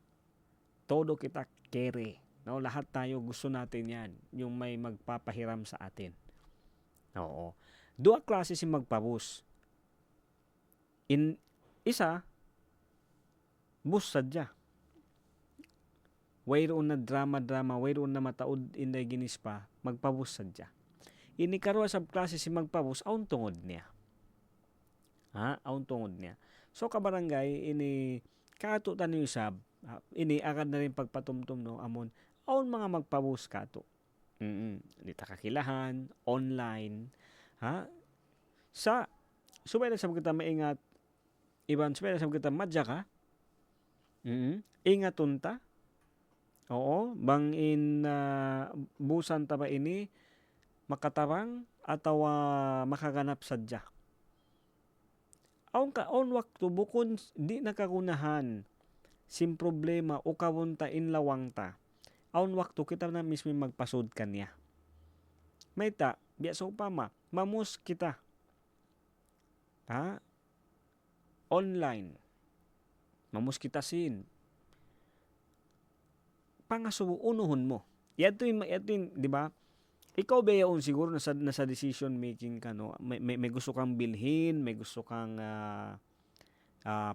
todo kita kere. No, lahat tayo gusto natin 'yan, yung may magpapahiram sa atin. Oo. Dua klase si magpabus. Isa, bus sadya. Wayroon na drama, wayroon na mataod inday ginis pa, magpabus sadya. Ini karwa sab klase si magpabus, aun tungod niya. Aun tungod niya. So kabarangay, ini kato tayo sab, ini agad na rin pagpatumtum no, amon, aun mga magpabus kato. Dita kakilahan, online, subay na sab kita maingat, iban subay na sab kita madya ka, ingaton ta. Oo, bangin busan ta ba ini makatarang atawa makaganap sadya. On waktu bukon di nakakunahan sim problema o kawunta inlawang ta. Aun waktu kita na mismo magpasod kanya. May ta, biasa upama, mamus kita. Online. Mamus kita sin. Pangasubo unuhon mo. Yato yung, di ba? Ikaw ba yaon siguro nasa decision making ka, no? May gusto kang bilhin, may gusto kang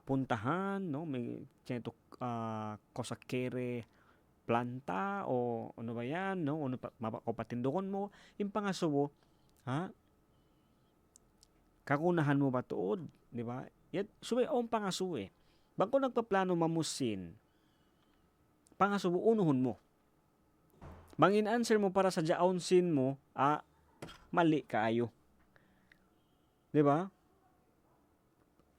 puntahan, no? May kaya kosakere planta o ano ba yan, no? Ano o patindukon mo, yung pangasubo, kakunahan mo ba tuod, di ba? Yat subay on pangasubo eh. Bangko nagpaplano mamusin, pangasubo unuhon mo. Mangin answer mo para sa jaon sin mo, mali kaayo. 'Di ba?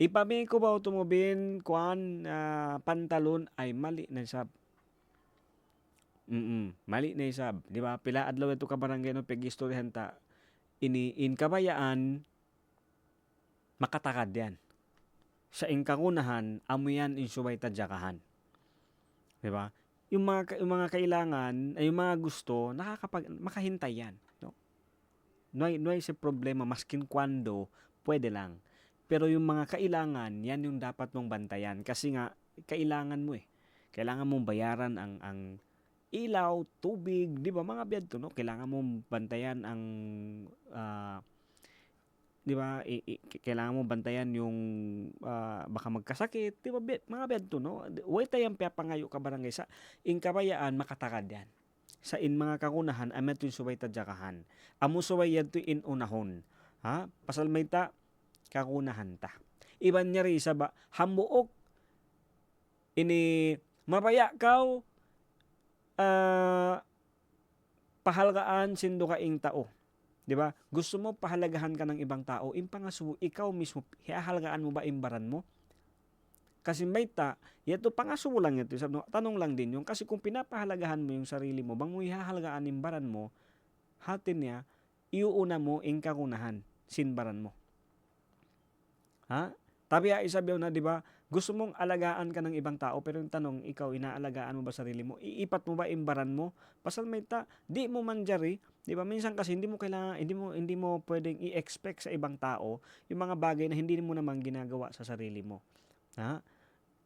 Ipamay ko ba automobile kuan pantalon ay mali na sab. Mali na sab, 'di ba? Pila adlaw ito ka barangay no pegistoryahan ta. In kabayaan makatakad yan. Sa ingkakunahan amuyan insubay tadjakahan. 'Di ba? Yung mga kailangan, ay yung mga gusto, makahintay yan. No? Noy si problema, maskin kwando, pwede lang. Pero yung mga kailangan, yan yung dapat mong bantayan. Kasi nga, kailangan mo eh. Kailangan mong bayaran ang ilaw, tubig, di ba? Mga biyad to, no? Kailangan mong bantayan ang, di ba? Kailangan mong bantayan yung baka magkasakit, di ba? Mga biyad to, no? Way tayong pangayo ka barangay sa kabayaan makatakad yan. Sa mga kakunahan, amet yung subay tadjakahan. Amo subay yan to unahon. Pasal may ta, kakunahan ta. Iban niya rin sa ba, hambuok, ini mabaya kaw, pahalgaan sindo ka ing tao. 'Di ba? Gusto mo pahalagahan ka ng ibang tao, impangasubo ikaw mismo hihalgaan mo ba imbaran mo? Kasi may ta, yato pangasubo lang yato, tanong lang din yung kasi kung pinapahalagahan mo yung sarili mo, bang mo hihalgaan imbaran mo, hatin niya iuuna mo ing kakunahan sinbaran mo. Tabi isabiw na, 'di ba? Gusto mong alagaan ka ng ibang tao pero yung tanong, ikaw inaalagaan mo ba sarili mo? Iipat mo ba imbaran mo? Pasal may ta, di mo manjari, 'di ba? Minsan kasi hindi mo pwedeng i-expect sa ibang tao yung mga bagay na hindi mo naman ginagawa sa sarili mo.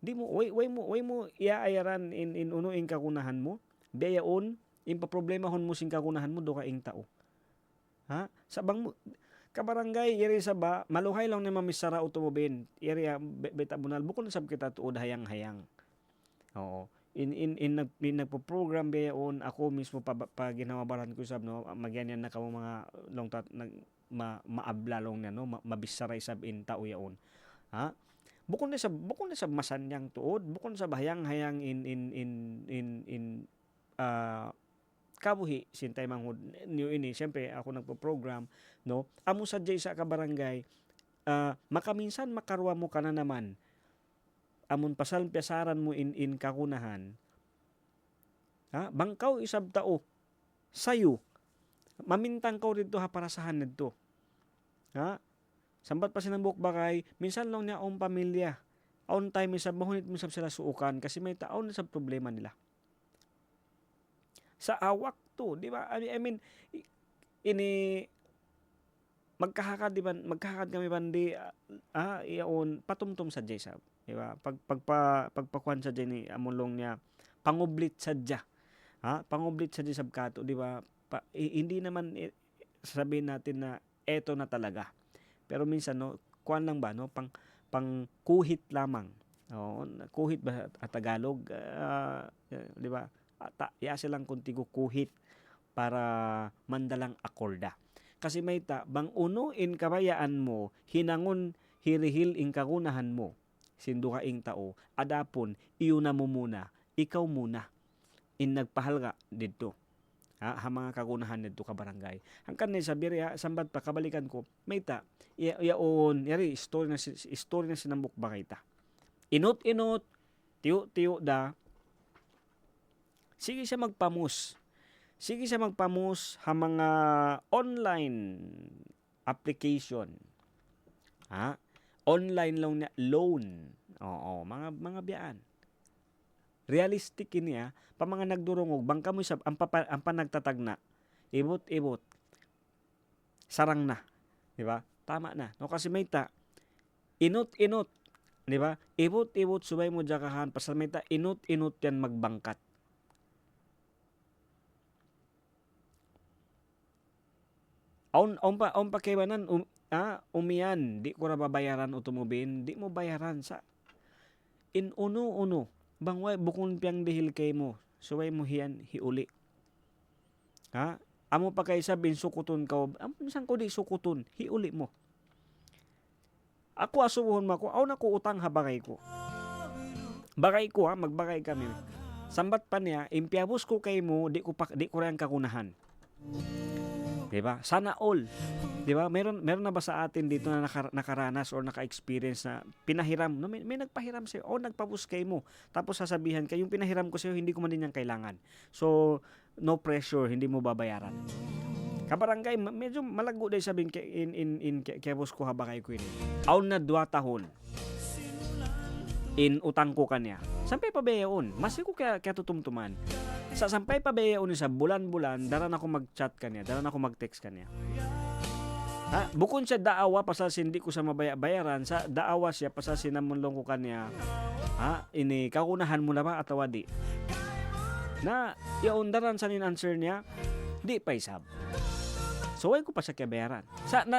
Di mo way mo iaayaran in uno ing kakunahan mo. Biyaon impaproblemahon mo sing kakunahan mo do ka ing tao. Sabang mo kabarangay iri sa ba maluhay lang na mamisara automobile area beta bunal bukod sab kita tuod hayang-hayang. Oo. In nagpo-program bayon ako mismo pa ginawabaran ko sab no magyanyan na kamo mga long maabla long na no mabisaray sab in tao yaon. Bukod na sa masanyang tuod, bukod sa hayang-hayang in kabuhi sintay manghud niyo ini syempre ako nagpo-program no amo sadjay sa kabarangay makaminsan makarwa mo kana naman amon pasal pesaran mo in kakunahan bangkaw isab tao sayo mamintang ko dito para sahan dito sambat pa sinambok bakay minsan lang niya ang pamilya on time isab mahunit mo sila suukan kasi may taon sa problema nila sa awak to, di ba? I mean, ini magkahakad di ba? Magkahakad kami bandi iyon patumtum sa Jay sab, di ba? Pagpakuan sa Jay ni amulong niya pangublit sadya. Pangublit sadya sabkato, di ba? Hindi naman sabihin natin na eto na talaga. Pero minsan no, kuan lang ba no, pang kuhit lamang. Kuhit ba at Tagalog? Di ba? Ya silang kuntigo kuhit para mandalang akorda. Kasi may bang unuin kabayaan mo, hinangon hirihil ing kagunahan mo, sindo ka ing tao, adapon, iuna mo muna, ikaw muna, in nagpahalga dito. Mga kagunahan dito ka barangay. Hangkan na sabi rin, sambat pa, kabalikan ko, may yaon, yari, story na sinambok ba kita. Inot, tiyo da, sige siya magpamus. Sige siya magpamus ha mga online application. Online loan. Oo, mga biyaan. Realistic ini pa mga nagdurungog, bangka mo isab ang panagtatagna. Ibot. Sarang na. Di ba? Tama na. No, kasi may inot. Di ba? Ibot, subay mo jakahan. Pasal may inot yan magbangkat. On pa kaybanan umiyan, di ko na babayaran utumubin, di mo bayaran sa uno bangway bukon piyang dihil kay mo, suway mo hiyan hiuli. Amo pa kay sabin sukuton ka, minsan ko di sukuton, hiuli mo. Ako asubuhon mo ko, na ko utang ha bagay ko. Bagay ko magbagay kami. Sambat pa niya, impiyabos ko kay mo, di ko rin kakunahan. Diba? Sana all. Diba? Meron na ba sa atin dito na nakaranas or naka-experience na pinahiram? No, may nagpahiram sa'yo. Nagpabus kay mo. Tapos sasabihan ka, yung pinahiram ko sa'yo, hindi ko man din yung kailangan. So, no pressure, hindi mo babayaran. Kabarangay, medyo malago dahil sabihin in kebos ko habakay ko ini. Na 2 tahon. In utang ko kanya. Sampay pa bayaon. Mas ko kaya tutumtuman. Sa sampay pa bayaon sa bulan-bulan, daran ako mag-chat kanya, daran ako mag-text kanya. Bukod siya daawa pasal hindi ko sa bayaran, sa daawa siya pasal sinamunlong ko kanya. Ini kakunahan mo na ba atawa di? Na yaon daran sa nin-answer niya, di pa isab. So why ko pa siya kabayaran? 100%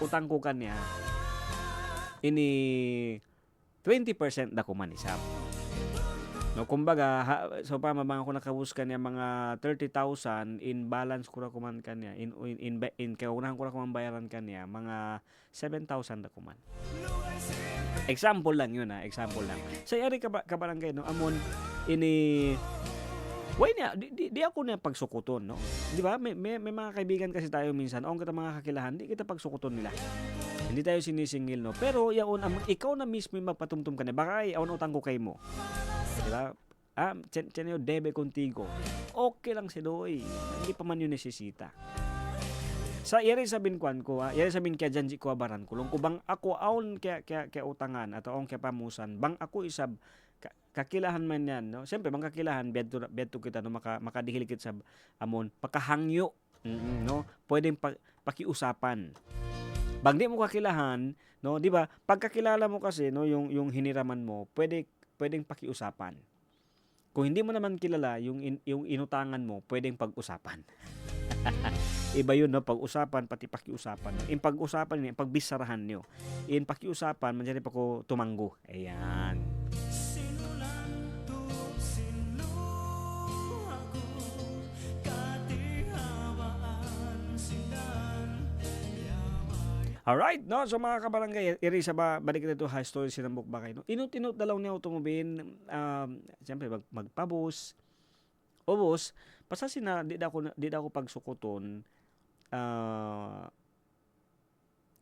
utang ko kanya. Ini 20% na kumanisap. No, kumbaga, so pa mabang ako nakabus kanya mga 30,000 in balance ko na kuman kanya, in kaunahan ko na kuman bayaran kanya, mga 7,000 na kuman. Example lang yun example lang. Sa yari kabarangay, no, amon, why niya, di ako na pagsukuton, no? Di ba? May mga kaibigan kasi tayo minsan, kita mga kakilahan, di kita pagsukuton nila. Hindi tayo sinisingil, no? Pero ikaw na mismo yung magpatumtum ka na. Baka utang ko kay mo. Diba? Tiyan yung debe contigo. Okay lang si Doy. Hindi pa man yun nesesita. Sa yari sabin kuan ko, yari sabin kaya janji ko baran kulong ko bang ako aon kaya utangan at aon kaya pamusan. Bang ako isab kakilahan man yan, no? Siyempre bang kakilahan bedto kita no makadihil kita sa amon pakahangyo. No? Pwedeng pakiusapan. Bang di mo kakilahan, no, di ba? Pagkakilala mo kasi, no, yung hiniraman mo, pwedeng pakiusapan. Kung hindi mo naman kilala yung inutangan mo, pwedeng pag-usapan. Iba yun, no, pag-usapan pati pakiusapan. In pag-usapan niyo, pagbisarahan niyo. In pakiusapan, manjari pa ko tumanggo. Ayan. Alright, no? So mga kabarangay, irisa ba, balik na ito, high story sinambok ba kayo? No? Inut dalaw niya automobile, siyempre magpabus, ubos, pasasi na, di ako pagsukuton,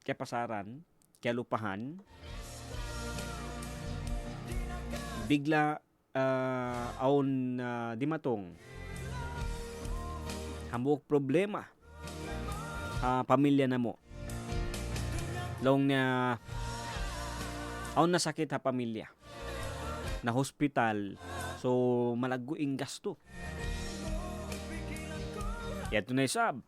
kaya pasaran, kaya lupahan, bigla, di matong, hambuk problema, pamilya na mo. Long niya nasakit ha pamilya na hospital, so malaguing gasto. Yato na isab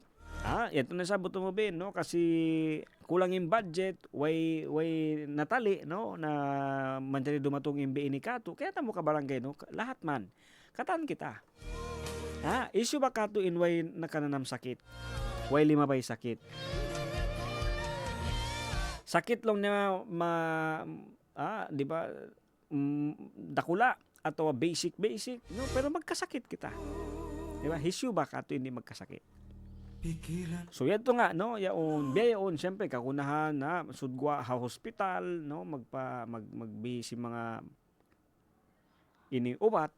buto mo ben, no, kasi kulang yung budget, way natali, no, na manjari dumatong yung BI ni Kato, kaya tamo ka barangay, no, lahat man, kataan kita. Ha, issue ba Kato in way nakananam sakit? Way lima bay sakit? Sakit lang niya di ba, dakula, atau basic, no, pero magkasakit kita. Di ba, issue ba Kato hindi magkasakit? So yato nga no, yaon syempre kakunahan na sudgwa ha hospital no, magbi si mga iniubat.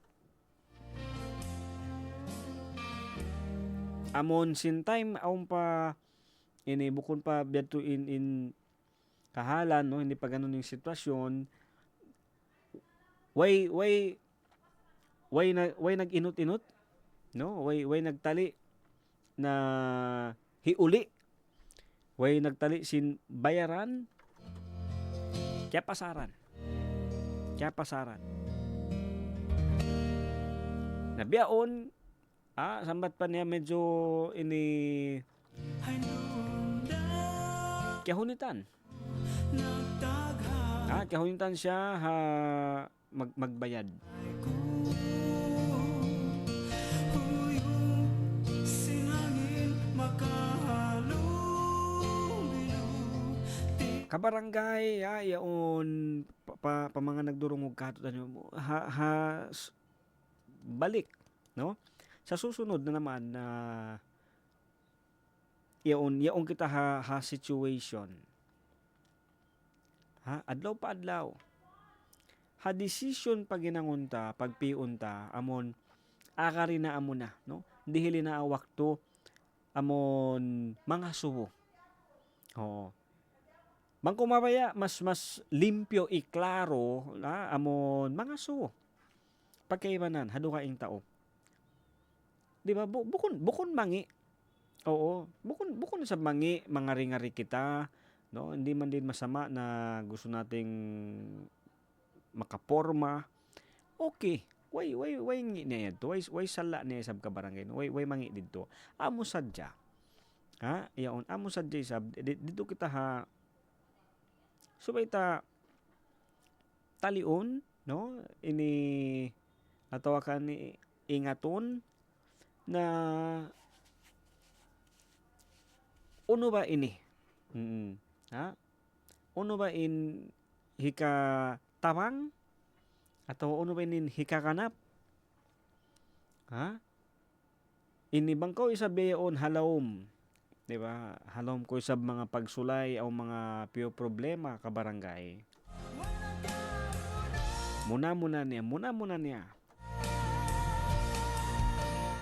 Amon sin time aon pa ini bukod pa biadto in kahalan no, hindi pa ganun yung sitwasyon. Way nag-inot-inot no, way nagtali na hiuli, way nagtali sin bayaran, kaya pasaran. Nabiyaon, sambat pa niya medyo ini kahunitan. Kahunitan siya magbayad. Kabarangay, yaon pa mga nagdurungog Kato tanyo balik, no? Sa susunod na naman na yaon kita ha situation. Adlaw pa adlaw. Ha decision pag ginangunta, pagpiunta, amon akari na amo na, no? Dihili na awakto amon mga subo. Oo. Bang kumabaya mas limpyo klaro amon mga suwo. Pagkaibanan hadu kaing tao. Di ba bukon mangi. Oo, bukon sa mangi mga ringari kita, no? Hindi man din masama na gusto nating makaporma. Okay. Way ngi niya to. Way sala niya sab ka barangay. No? Way mangi didto. Amo sadya. Yaon amo sadya sab dito kita subay ta talion, no? Ini natawakan ni ingaton na uno ba ini? Uno ba in hika tawang? Atau uno ba in hika kanap? Ini bangko isabeon halawom. Diba? Halom ko sa mga pagsulay o mga piyo problema ka barangay. Muna niya.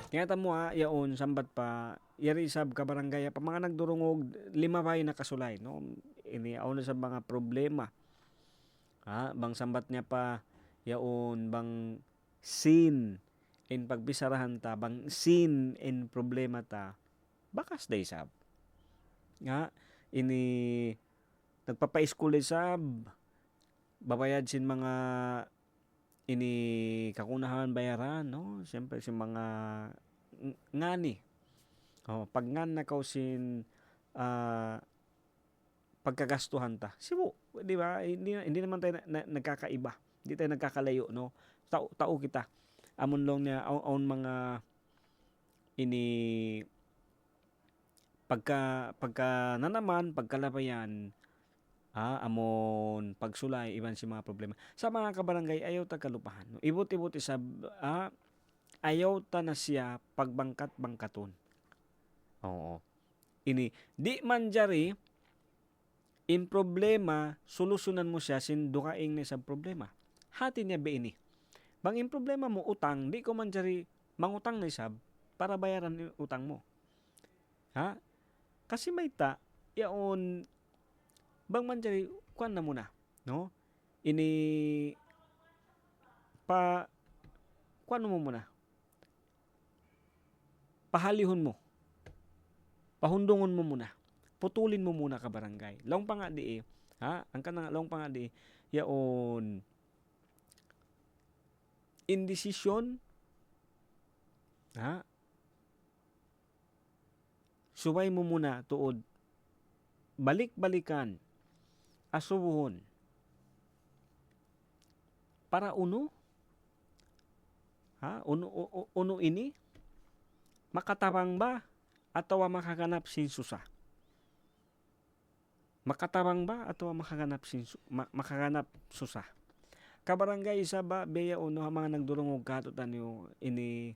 Kaya mo yaon sambat pa yari sab ka barangay pa mga nagdurungog 5 bay na kasulay, no? Ini na sa mga problema. Bang sambat niya pa yaon bang sin in pagbisarahan ta, bang sin in problema ta. Bakas day sab. Ini nagpapa-school sab, babayad sin mga ini kakunahan bayaran, no? Siyempre si mga ngani. Pag ngan na kaw sin pagkagastuhan ta. Sibo, di ba? Hindi naman tayo nagkakaiba. Hindi tayo nagkakalayo, no? Tao kita. Amon long niya on mga ini pagka nanaman, pagkalabayan, amon pagsulay, iban si mga problema. Sa mga kabarangay, ayaw ta kalupahan. No? Ibot-ibot isa, ayaw ta na siya pagbangkat-bangkaton. Oo. Ini, di man jari, in problema, solusyonan mo siya, sindukaing na sa problema. Hati niya ba ini? Bang in problema mo, utang, di ko man jari, mangutang na isab, para bayaran yung utang mo. Kasi may ta, yaon, bang manjari, kuan na muna, no? Ini, kuan mo muna. Pahalihon mo. Pahundungon mo muna. Putulin mo muna ka barangay. Laong pa nga di ang kanang laong pa nga di, yaon, indecision, subay mo muna tuod balik-balikan, asubuhon. Para uno, uno ini, makatabang ba atau makaganap sin susa? Makatabang ba atau makaganap susa? Kabarangay isa ba beya uno mga nagdurungog katutan yo ini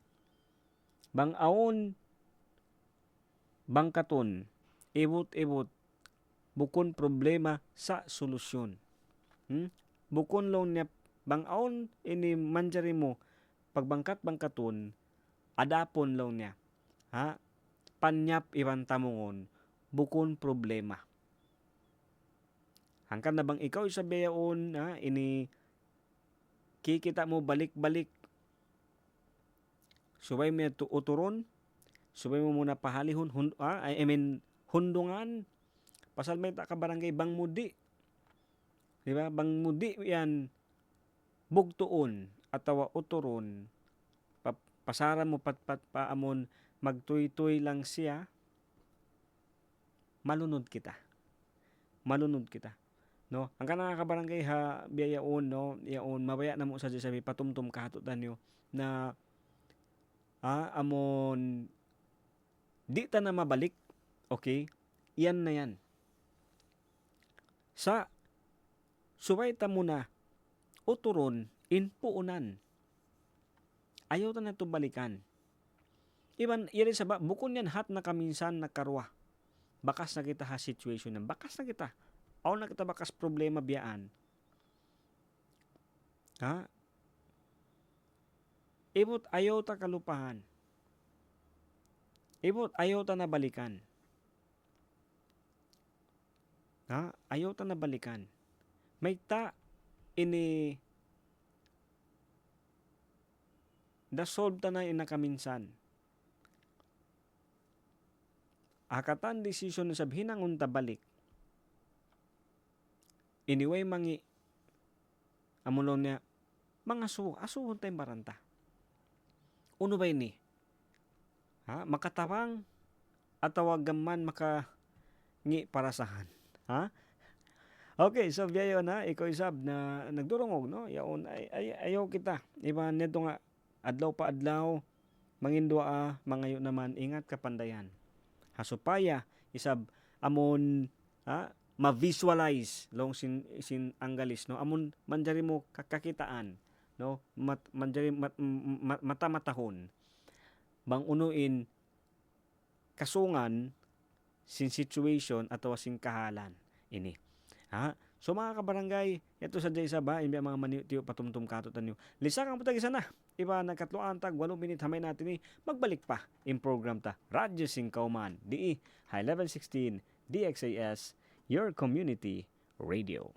bang aon bang katon ibot bukon problema sa solusyon. Bukon long niya bang aon ini manjari mo pagbangkat-bangkaton adapon long niya. Panyap iban tamungon bukon problema. Hangkan na bang ikaw isa beyaon ini kikita mo balik-balik subay mo uturon, subay mo muna pahalihon, hundungan, pasal may kabarangay bang mudi. Diba? Bang mudi yan, bugtuon, atawa uturon, pasara mo patpat paamon, magtuy-tuy lang siya, malunod kita. No, ang kanang kabarangay biyayaon no, yaon mabaya na mo sa sabi patumtum kahatutan yo na amon di ta na mabalik, okay? Iyan na yan. Sa subay ta muna uturon inpuunan. Ayaw ta na to balikan. Iban iri sa bukon yan hat na kaminsan nakarwa. Bakas na kita ha situation nan. Bakas na kita. Aw na kita bakas problema biyaan. Ibot ayaw ta kalupahan. Ibot ayaw ta na balikan. Ayaw ta na balikan. May ta ini solve ta na inakaminsan. Akatan decision na sabihin ang unta balik. Anyway, mangi amulong niya, mga asuhon tayong baranta. Uno ba ini? Makatawang atawa gaman ngi parasahan. Okay, so biyayo na, ikaw isab na nagdurungog, no? Yaon, ayaw kita. Iba neto nga, adlaw pa adlaw, mangindwa mangayo naman, ingat kapandayan. Hasupaya, isab, amon, ma-visualize long sin anggalis no amon manjari mo kakakitaan no manjari mata-matahon bang unuin kasungan sin situation atau sin kahalan ini so mga kabarangay ito sa jay ba imbi mga manitiyo patumtum katutan nyo lisa kang putag isa na iba nagkatloan tag 8 minute hamay natin magbalik pa in program ta Radyo Singkauman di High Level 16 DXAS your community radio.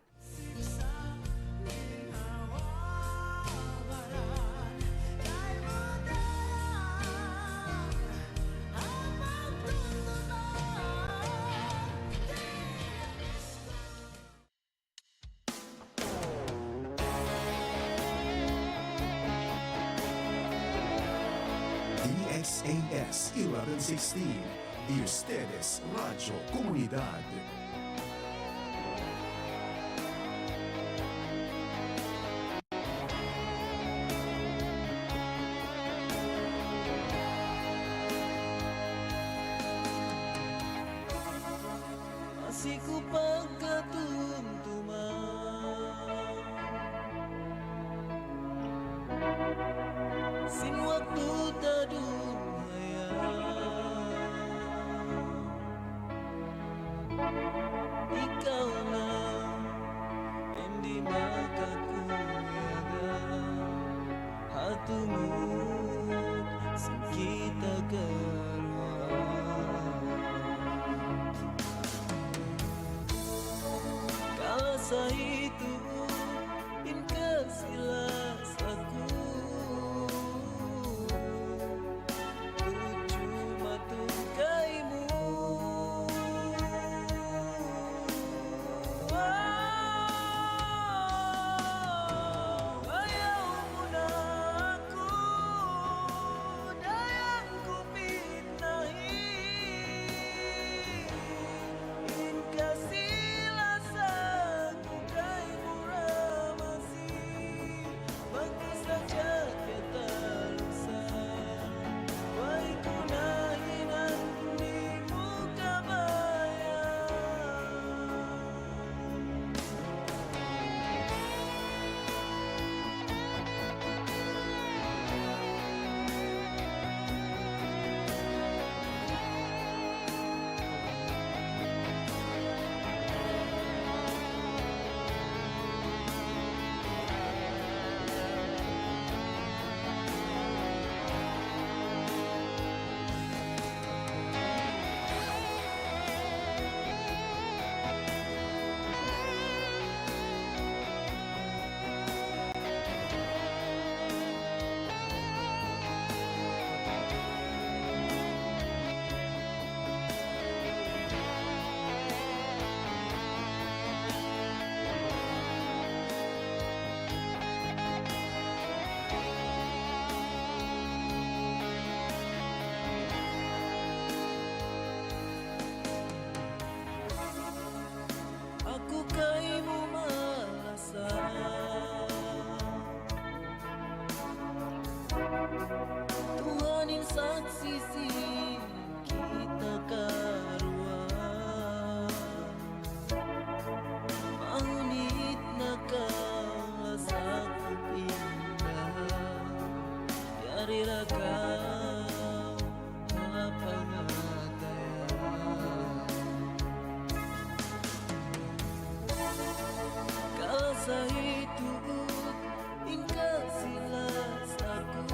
DXAS 1116, y ustedes Radio Comunidad. Asiko pagkatumtuman sin waktu tadumaya ikaw na hindi makakuyaga hatumut sa kita sa itu inkasilas aku tuju matugaymu ayaw mo na ako dayang ko pinahin inkas marirakaw mapangatayan kasahituod inka sila saku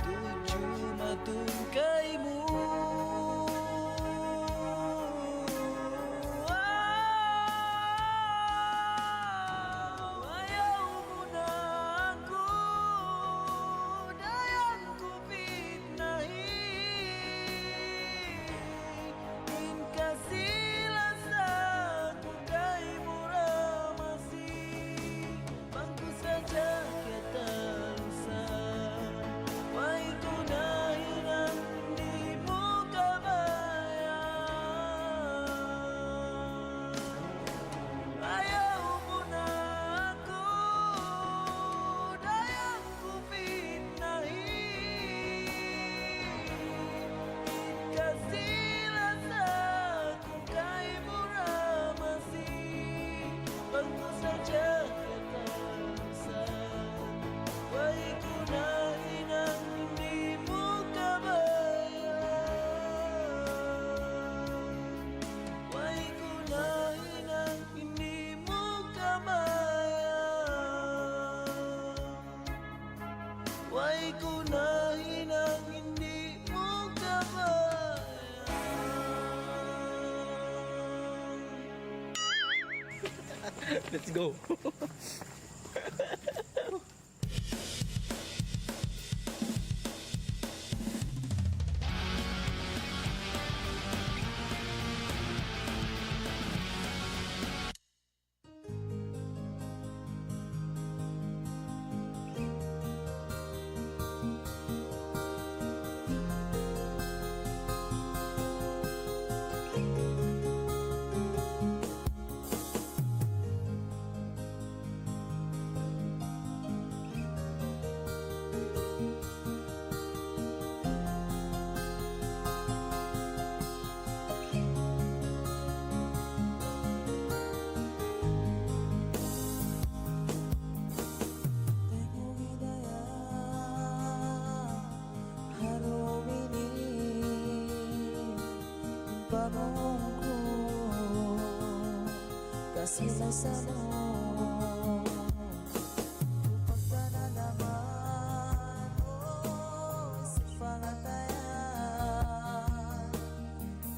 tuju matun kaimu Let's go. Sila sa mo Pagka na naman sa pangatayan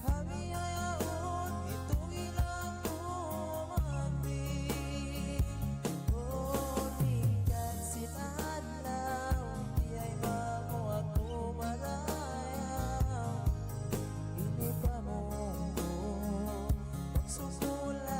Kami ayaon itong ilang umabing Nikat sinadlaw Di ay mamo ako malayaw Hindi pa mo Sukula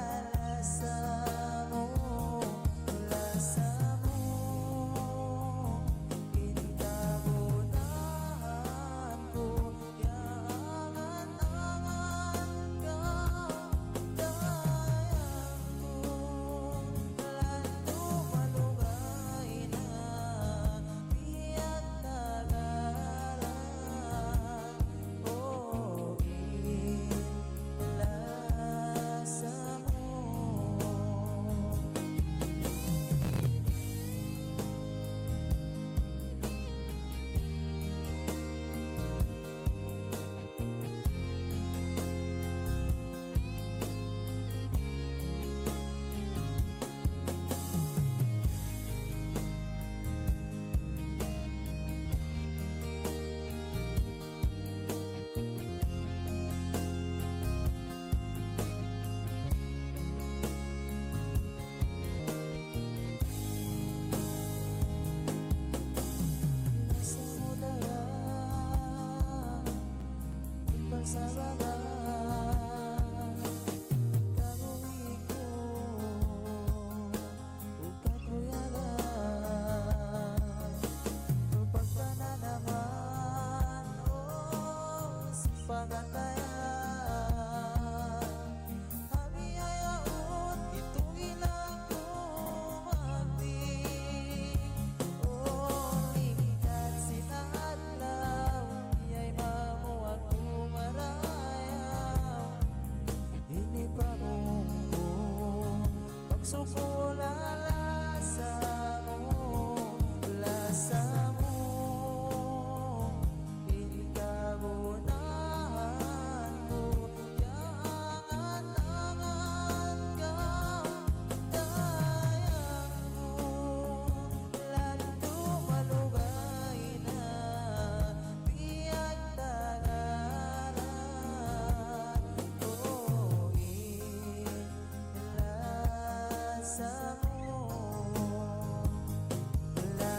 maraya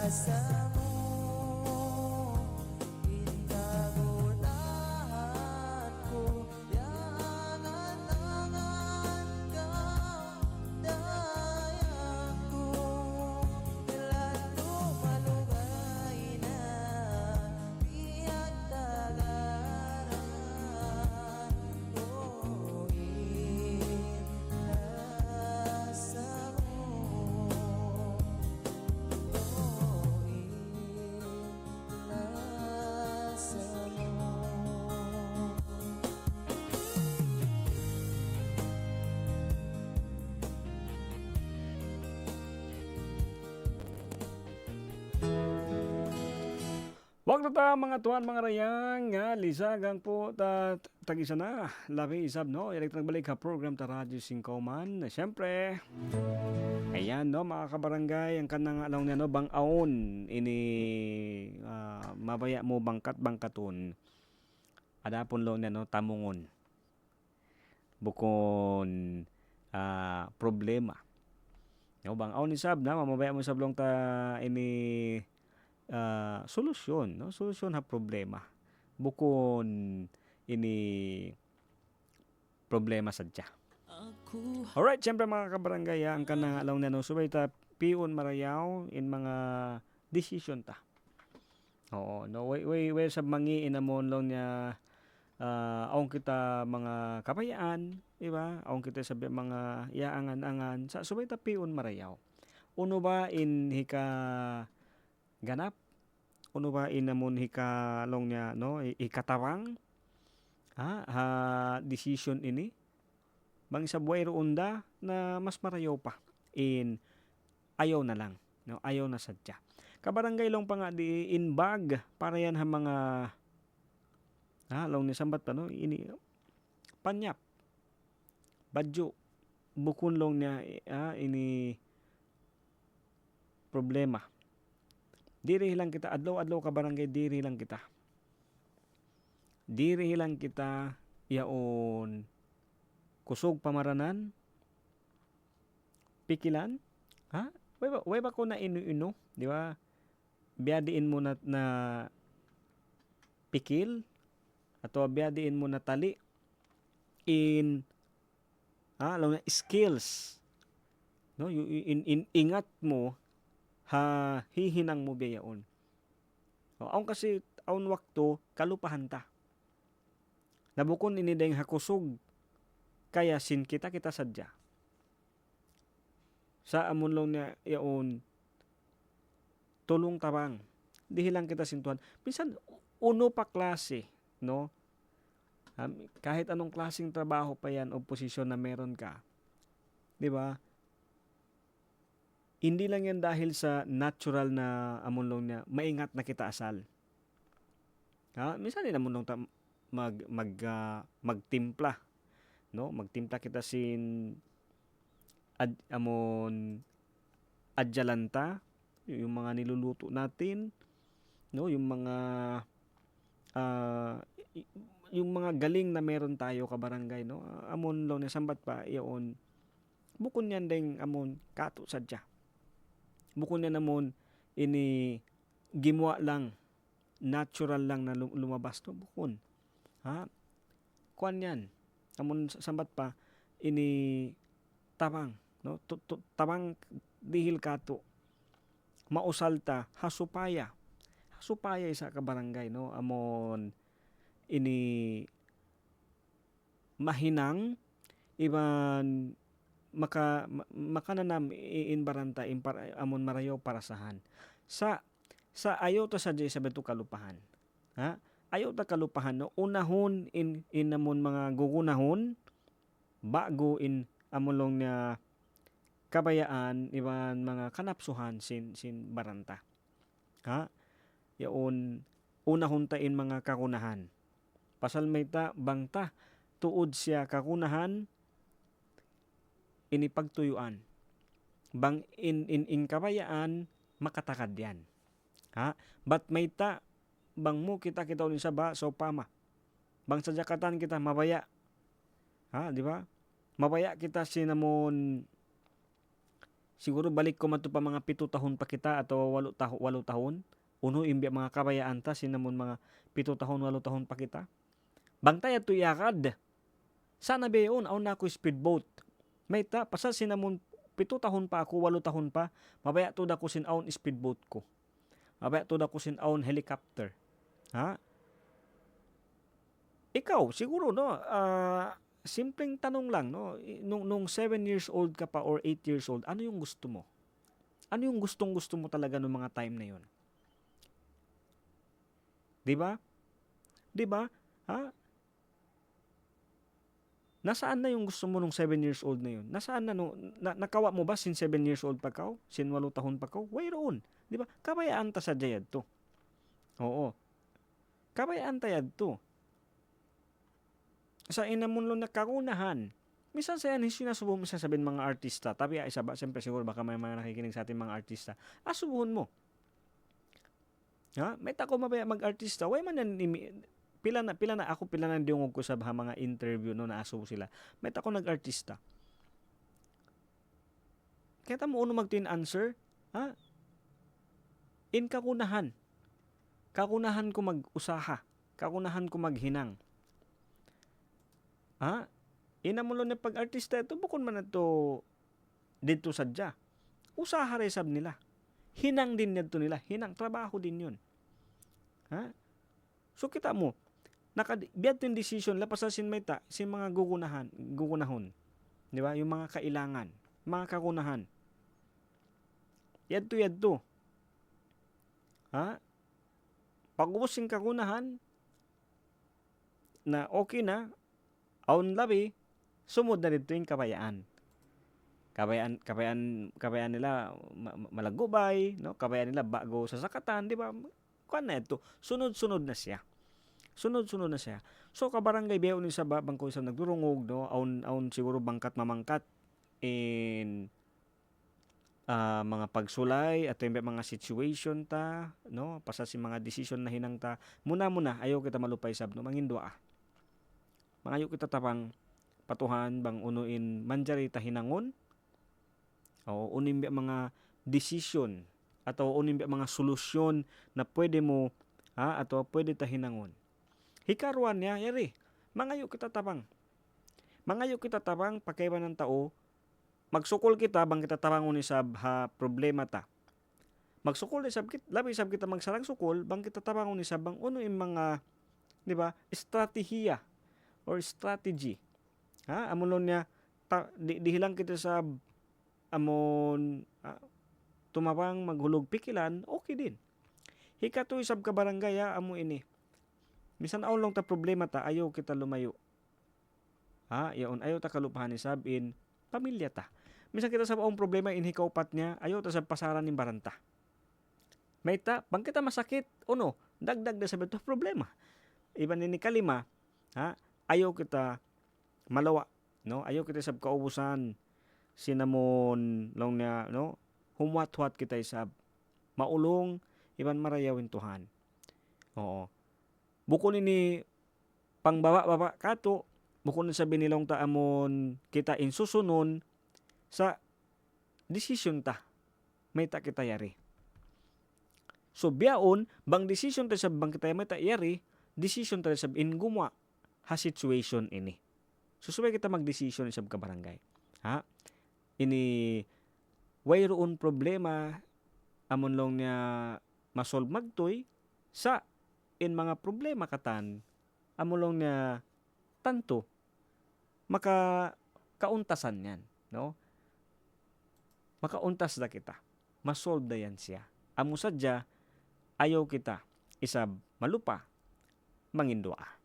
asa mo inkagunahan ko yangan-angan ka dayang ko kailan ko malugay na biyag tagaran ko inasa mo Wag na ta mga tuwan mga rayang nga lisagang po tag-isa na labi isab no electric balik ha program ta radyo singkoman na syempre ayan no mga kabarangay ang kanang alaw niya no bangaon ini mabaya mo bangkaton adapon lo niya no tamungon bukon problema no bangaon isab na mamabaya mo sablong ta ini solusyon no solusyon ha problema bukon ini problema sadya. Alright, siyempre mga kabarangay ang kanang alaw na no subay ta pion marayaw in mga decision ta. Oo, no way sa mangi inamon lang niya aong kita mga kapayaan, di ba? Aong kita sabi mga yaangan-angan sa subay ta pion marayaw. Uno ba in hika ganap uno ba inamon hika long niya no ikatawang decision ini bang sa buhay unda na mas marayaw pa in ayaw na lang no ayaw na sadya kabarangay long pa nga di in bag para yan ha mga long ni sambat pa no ini panyap badyo bukon long niya ini problema. Diri lang kita adlaw-adlaw ka barangay diri lang kita yaon kusog pamaranan pikilan way ba ko na inu di ba biadiin mo na pikil ato biadiin mo na tali in alam na skills no in ingat mo ha hihinang mo biyaon. Aon kasi aon wakto kalupahan ta. Nabukon ini dayng hakusog kaya sin kita sadya. Sa amon long niya yaon tulong tabang. Di lang kita sintuhan. Minsan uno pa klase, no? Kahit anong klaseng trabaho pa yan o posisyon na meron ka. 'Di ba? Hindi lang yan dahil sa natural na amunlong niya, maingat na kita asal. Minsan din amunlong magtimpla. No? Magtimpla kita sin amon adjalanta, yung mga niluluto natin, no? Yung mga galing na meron tayo kabarangay, no? Amunlong niya sambat pa, iyon, bukon yan ding amon kato sadya. Bukod na namon ini gimwa lang natural lang na lumabas to bukon kuan yan amon sambat pa ini tabang no tabang dihil kato mausalta hasupaya isa ka barangay no amon ini mahinang iban makananam in baranta amon marayaw parasahan sa ayaw ta sa sa beto kalupahan ayaw ta kalupahan no unahon in amon mga gugunahon bago in amon long na kabayaan iban mga kanapsuhan sin baranta yaon unahon ta in mga kakunahan pasal may ta bangta tuod siya kakunahan ini pagtuyuan bang in kabayaan makatakad yan but may ta bang mo kita unin sa ba so pama bang sa jakatan kita mabaya di ba mabaya kita sinamon siguro balik ko man to pa mga 7 tahon pa kita ato 8 tahon. Uno imbya mga kabayaan ta sinamon mga 7 tahon 8 tahon pa kita. Bangtay ato yakad. Sana beyon aw na ako speedboat. May ta pasal sinamon 7 tahon pa ako 8 tahon pa mabaya to da ko sinaon speedboat ko. Mabaya to da ko sinaon helicopter. Ha? Ikaw siguro no simpleng tanong lang no nung 7 years old ka pa or 8 years old ano yung gusto mo? Ano yung gustong-gusto mo talaga nung mga time na yon? 'Di ba? 'Di ba? Ha? Nasaan na yung gusto mo nung 7 years old na yun? Nasaan na nakawa mo ba sin 7 years old pa ka? Sin 8 tahon pa ka? Wayroon. 'Di ba? Kabayaan ta sa jayad to. Oo. Kabayaan ta yad to. Sa inamon lo nakakunahan. Minsan sa yan, sinasubo mo sasabihin mga artista. Tapi isa ba, siyempre siguro baka may mga nakikinig sa ating mga artista. Asubuhon mo. Ha? May tako mabaya mag-artista. Way man yan, pila na diungog ko sa mga interview no na asubo sila. May tako nag-artista. Kaya mo uno magtin answer, ha? In kakunahan. Kakunahan ko mag-usaha. Kakunahan ko maghinang. Ha? Inamulo na pag-artista ito, bukod man ito dito sadya. Usaha resab nila. Hinang din nito nila. Hinang, trabaho din yun. Ha? So kita mo, biyad yung decision, lapasasin may ta, si mga gugunahon. Di ba? Yung mga kailangan, mga kakunahan. Yadto. Ha? Pag-ubos yung kakunahan, na okay na, aun labi, sumod na dito yung kabayaan. Kabayaan nila malagubay, no? Kabayaan nila bago sa sakatan, di ba? Kuan na ito. Sunod-sunod na siya. So kabarangay beon ni sa bangko sa nagdurungog, no? Aun siguro bangkat mamangkat in mga pagsulay at yung mga situation ta, no? Pasa si mga decision na hinang ta. Muna ayaw kita malupay sab, no? Mangindwa. Mangayo kita tapang patuhan bang unuin manjari ta hinangon o unin mga decision atau unin mga solusyon na pwede mo atau pwede ta hinangon. Hikaruan niya yari mangayo kita tapang pakaiban ng tao magsukol kita bang kita tapang uni sab ha problema ta. Magsukol ni sab kita magsarang sukol bang kita tapang uni sab bang unuin mga di ba estratehiya or strategy. Ha? Amon niya, dihilang kita sa amon tumapang maghulog pikilan, okay din. Hikato isab ka barangay, amo ini. Misan aulong ta problema ta, ayaw kita lumayo. Ha? Yaon, ayaw ta kalupahan ni sabin, pamilya ta. Misan kita sa aong problema, inhikaupat niya, ayaw ta sa pasaran ni baranta. May ta, bang kita masakit, uno, dagdag na sabi ito problema. Iban ni kalima, ha? Ayaw kita malawa, no? Ayaw kita sab kaubusan sinamon long niya, no? Humwat-wat kita sab maulong iban marayawin tuhan. Oo. Bukon ni pangbaba kato, bukon sa binilong ta amon kita insusunon sa decision ta. May ta kita yari. So biyaon bang decision ta sa bang kita may ta yari, decision ta sa ingumwa ha situation ini. Susubay kita mag-decision sa kabarangay. Ha? Ini wayroon problema amon long niya masolve magtoy sa in mga problema katan amon long niya tanto kauntasan yan, no? Makauntas da kita. Masolve da yan siya. Amo sadya ayaw kita isab malupa mangindua.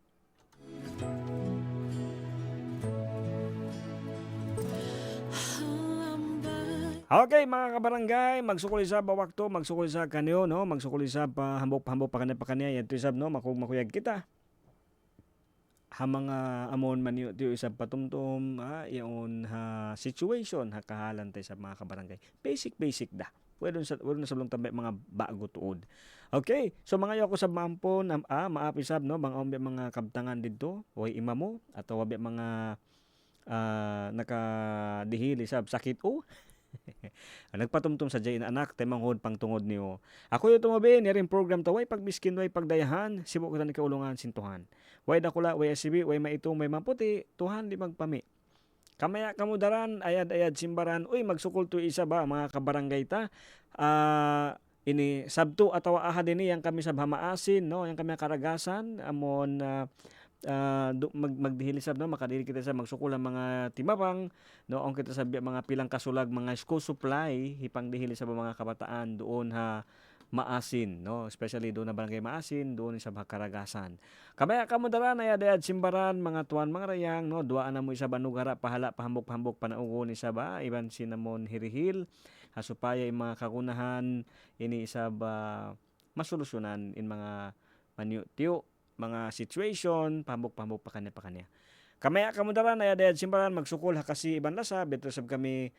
Okay mga kabarangay, magsukuli sa bawakto, magsukuli sa kanyo, no? Magsukuli sa hambok pa kanya, yan to isab, no? Makuyag kita. Ha mga amon man yun, isab patumtum, yun ha situation, ha kahalan tayo sa mga kabarangay. Basic da. Pwede na sa tambay mga bago tuod. Okay, so mga yoko sa mampo, maapisab, no? Mga kabtangan dito, way imamo, at wabi mga nakadihili sab sakit o. Nagpatumtum sa Jay na anak, temanghod pang tungod niyo. Ako yung tumabin, yaring program to, way pagbiskin, way pagdayahan, sibo ko ni kaulungan, sintuhan. Way dakula, way SCB, way maitong, may mamputi, tuhan di magpami. Kamaya kamudaran, ayad-ayad simbaran, uy, magsukul to isa ba, mga kabarangay ta, ini sabto atawa ahad ini yang kami sa Hamaasin, no, yang kami karagasan, amon, magdihili sab no makadili kita sa magsukol ang mga timapang no ang kita sa mga pilang kasulag mga school supply hipang dihili sa mga kabataan doon ha Maasin no especially doon na barangay Maasin doon sa Karagasan kamaya kamudaran ay adayad simbaran mga tuan mga rayang no duaan na mo isa banugara pahala pahambok panaugo ni sa ba iban sinamon hirihil hasupaya yung mga kagunahan ini isa ba masolusyonan in mga manyo mga situation, pambok pa kanya. Kamaya kamudaran ay adayad simbaran magsukol ha kasi iban lasa, beto sab kami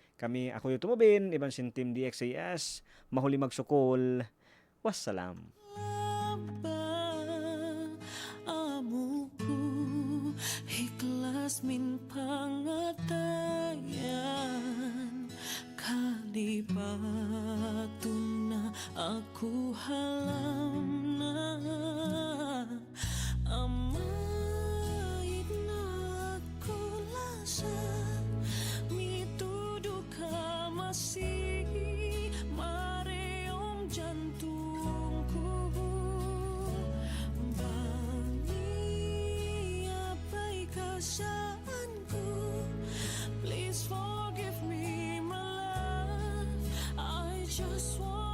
ako yung tumubin, iban sin Team DXAS, mahuli magsukol. Wassalam. Amuku hiklas min pangatayan kalibatun na aku halam na amait na aku lasa mituduh ka masih mareom jantungku bangi apai kasaanku please forgive me my love I just want